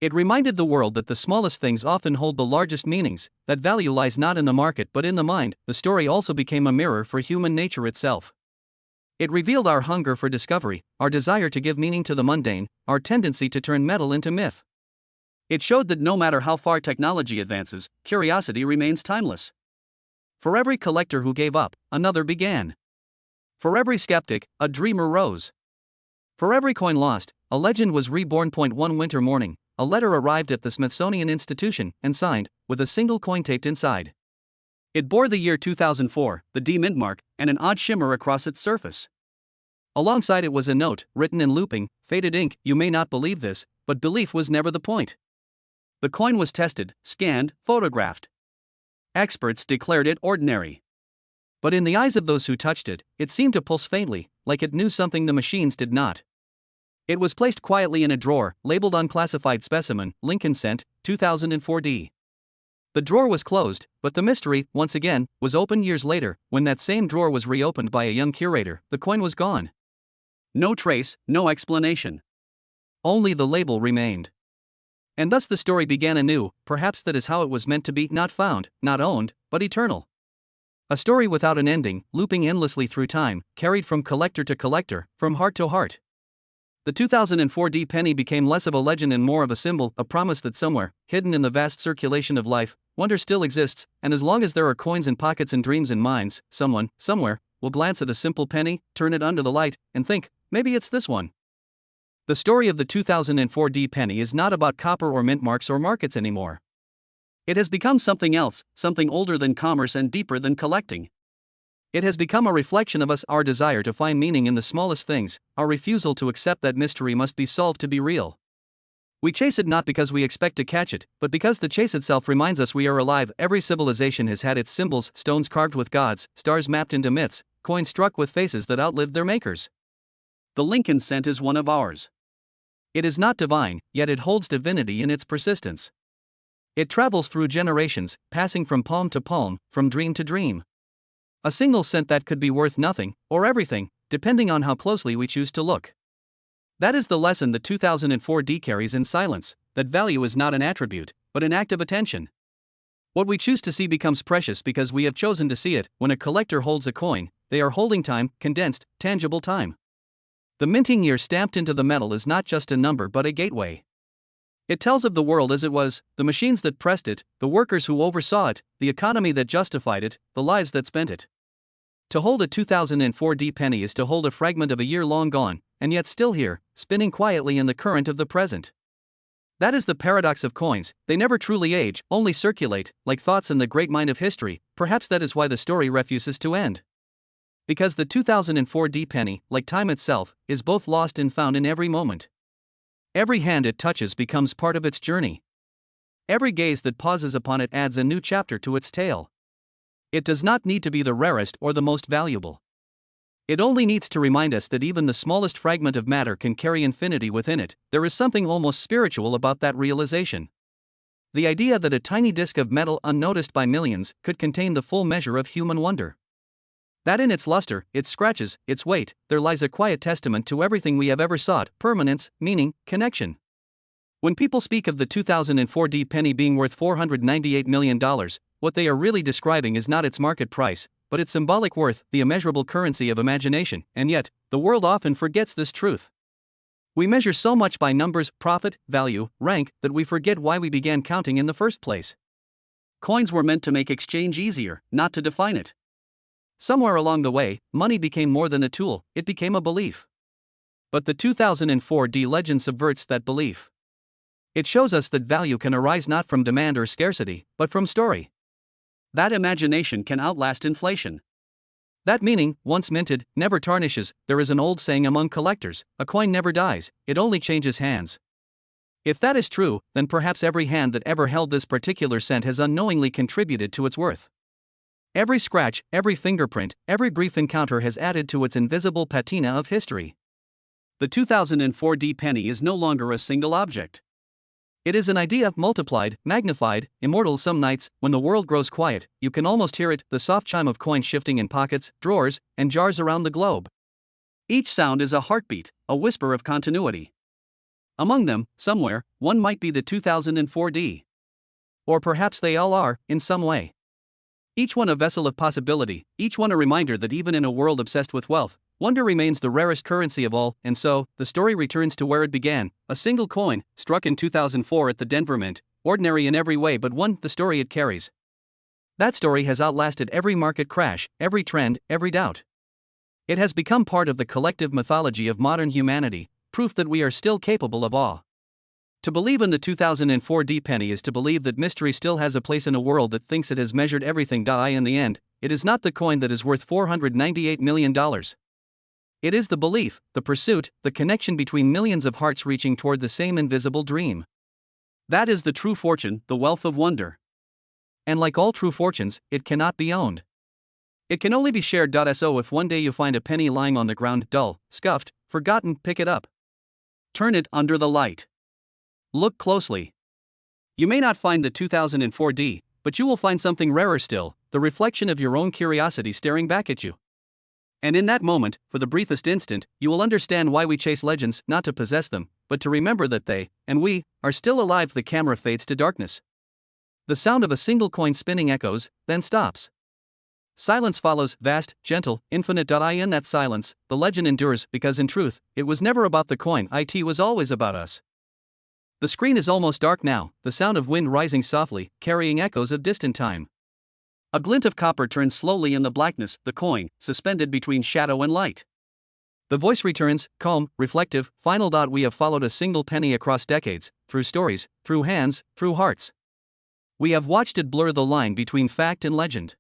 It reminded the world that the smallest things often hold the largest meanings, that value lies not in the market but in the mind. The story also became a mirror for human nature itself. It revealed our hunger for discovery, our desire to give meaning to the mundane, our tendency to turn metal into myth. It showed that no matter how far technology advances, curiosity remains timeless. For every collector who gave up, another began. For every skeptic, a dreamer rose. For every coin lost, a legend was reborn. One winter morning, a letter arrived at the Smithsonian Institution and signed, with a single coin taped inside. It bore the year 2004, the D-mint mark, and an odd shimmer across its surface. Alongside it was a note, written in looping, faded ink. You may not believe this, but belief was never the point. The coin was tested, scanned, photographed. Experts declared it ordinary. But in the eyes of those who touched it, it seemed to pulse faintly, like it knew something the machines did not. It was placed quietly in a drawer, labeled Unclassified Specimen, Lincoln Cent, 2004D. The drawer was closed, but the mystery, once again, was opened years later. When that same drawer was reopened by a young curator, the coin was gone. No trace, no explanation. Only the label remained. And thus the story began anew. Perhaps that is how it was meant to be, not found, not owned, but eternal. A story without an ending, looping endlessly through time, carried from collector to collector, from heart to heart. The 2004D penny became less of a legend and more of a symbol, a promise that somewhere, hidden in the vast circulation of life, wonder still exists, and as long as there are coins in pockets and dreams in minds, someone, somewhere, will glance at a simple penny, turn it under the light, and think, maybe it's this one. The story of the 2004D penny is not about copper or mint marks or markets anymore. It has become something else, something older than commerce and deeper than collecting. It has become a reflection of us, our desire to find meaning in the smallest things, our refusal to accept that mystery must be solved to be real. We chase it not because we expect to catch it, but because the chase itself reminds us we are alive. Every civilization has had its symbols, stones carved with gods, stars mapped into myths, coins struck with faces that outlived their makers. The Lincoln Cent is one of ours. It is not divine, yet it holds divinity in its persistence. It travels through generations, passing from palm to palm, from dream to dream. A single cent that could be worth nothing, or everything, depending on how closely we choose to look. That is the lesson the 2004D carries in silence, that value is not an attribute, but an act of attention. What we choose to see becomes precious because we have chosen to see it. When a collector holds a coin, they are holding time, condensed, tangible time. The minting year stamped into the metal is not just a number but a gateway. It tells of the world as it was, the machines that pressed it, the workers who oversaw it, the economy that justified it, the lives that spent it. To hold a 2004D penny is to hold a fragment of a year long gone, and yet still here, spinning quietly in the current of the present. That is the paradox of coins, they never truly age, only circulate, like thoughts in the great mind of history. Perhaps that is why the story refuses to end. Because the 2004D penny, like time itself, is both lost and found in every moment. Every hand it touches becomes part of its journey. Every gaze that pauses upon it adds a new chapter to its tale. It does not need to be the rarest or the most valuable. It only needs to remind us that even the smallest fragment of matter can carry infinity within it. There is something almost spiritual about that realization. The idea that a tiny disk of metal unnoticed by millions could contain the full measure of human wonder. That in its luster, its scratches, its weight, there lies a quiet testament to everything we have ever sought: permanence, meaning, connection. When people speak of the 2004D penny being worth $498 million, what they are really describing is not its market price, but its symbolic worth, the immeasurable currency of imagination. And yet, the world often forgets this truth. We measure so much by numbers, profit, value, rank, that we forget why we began counting in the first place. Coins were meant to make exchange easier, not to define it. Somewhere along the way, money became more than a tool, it became a belief. But the 2004D legend subverts that belief. It shows us that value can arise not from demand or scarcity, but from story. That imagination can outlast inflation. That meaning, once minted, never tarnishes. There is an old saying among collectors: a coin never dies, it only changes hands. If that is true, then perhaps every hand that ever held this particular cent has unknowingly contributed to its worth. Every scratch, every fingerprint, every brief encounter has added to its invisible patina of history. The 2004D penny is no longer a single object. It is an idea, multiplied, magnified, immortal. Some nights, when the world grows quiet, you can almost hear it, the soft chime of coins shifting in pockets, drawers, and jars around the globe. Each sound is a heartbeat, a whisper of continuity. Among them, somewhere, one might be the 2004D. Or perhaps they all are, in some way. Each one a vessel of possibility, each one a reminder that even in a world obsessed with wealth, wonder remains the rarest currency of all. And so, the story returns to where it began: a single coin, struck in 2004 at the Denver Mint, ordinary in every way but one, the story it carries. That story has outlasted every market crash, every trend, every doubt. It has become part of the collective mythology of modern humanity, proof that we are still capable of awe. To believe in the 2004 penny is to believe that mystery still has a place in a world that thinks it has measured everything. In the end, it is not the coin that is worth $498 million. It is the belief, the pursuit, the connection between millions of hearts reaching toward the same invisible dream. That is the true fortune, the wealth of wonder. And like all true fortunes, it cannot be owned. It can only be shared. So if one day you find a penny lying on the ground, dull, scuffed, forgotten, pick it up. Turn it under the light. Look closely. You may not find the 2004, but you will find something rarer still, the reflection of your own curiosity staring back at you. And in that moment, for the briefest instant, you will understand why we chase legends, not to possess them, but to remember that they, and we, are still alive. The camera fades to darkness. The sound of a single coin spinning echoes, then stops. Silence follows, vast, gentle, infinite. In that silence, the legend endures, because in truth, it was never about the coin, it was always about us. The screen is almost dark now, the sound of wind rising softly, carrying echoes of distant time. A glint of copper turns slowly in the blackness, the coin, suspended between shadow and light. The voice returns, calm, reflective, final. We have followed a single penny across decades, through stories, through hands, through hearts. We have watched it blur the line between fact and legend.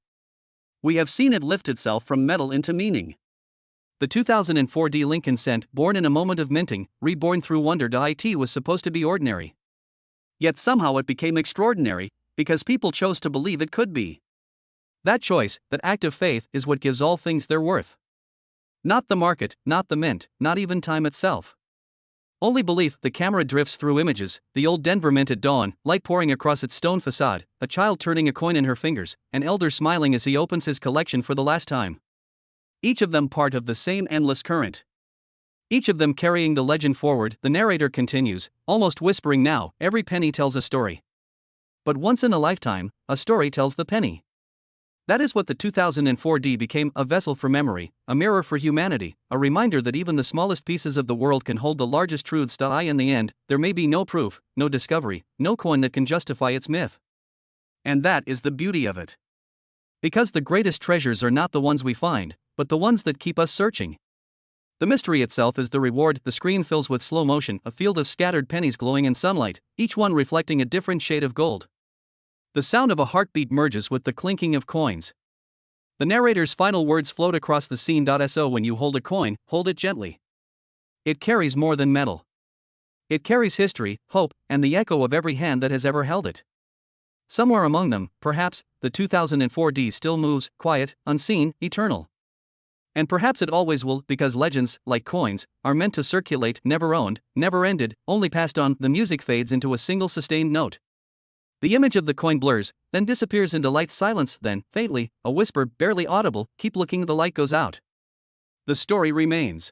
We have seen it lift itself from metal into meaning. The 2004 Lincoln cent, born in a moment of minting, reborn through wonder. It was supposed to be ordinary. Yet somehow it became extraordinary, because people chose to believe it could be. That choice, that act of faith, is what gives all things their worth. Not the market, not the mint, not even time itself. Only belief. The camera drifts through images, the old Denver Mint at dawn, light pouring across its stone facade, a child turning a coin in her fingers, an elder smiling as he opens his collection for the last time. Each of them part of the same endless current. Each of them carrying the legend forward. The narrator continues, almost whispering now, every penny tells a story. But once in a lifetime, a story tells the penny. That is what the 2004 became, a vessel for memory, a mirror for humanity, a reminder that even the smallest pieces of the world can hold the largest truths. In the end, there may be no proof, no discovery, no coin that can justify its myth. And that is the beauty of it. Because the greatest treasures are not the ones we find, but the ones that keep us searching. The mystery itself is the reward. The screen fills with slow motion, a field of scattered pennies glowing in sunlight, each one reflecting a different shade of gold. The sound of a heartbeat merges with the clinking of coins. The narrator's final words float across the scene. So when you hold a coin, hold it gently. It carries more than metal. It carries history, hope, and the echo of every hand that has ever held it. Somewhere among them, perhaps, the 2004 still moves, quiet, unseen, eternal. And perhaps it always will, because legends, like coins, are meant to circulate, never owned, never ended, only passed on. The music fades into a single sustained note. The image of the coin blurs, then disappears into light. Silence, then, faintly, a whisper, barely audible, keep looking. The light goes out. The story remains.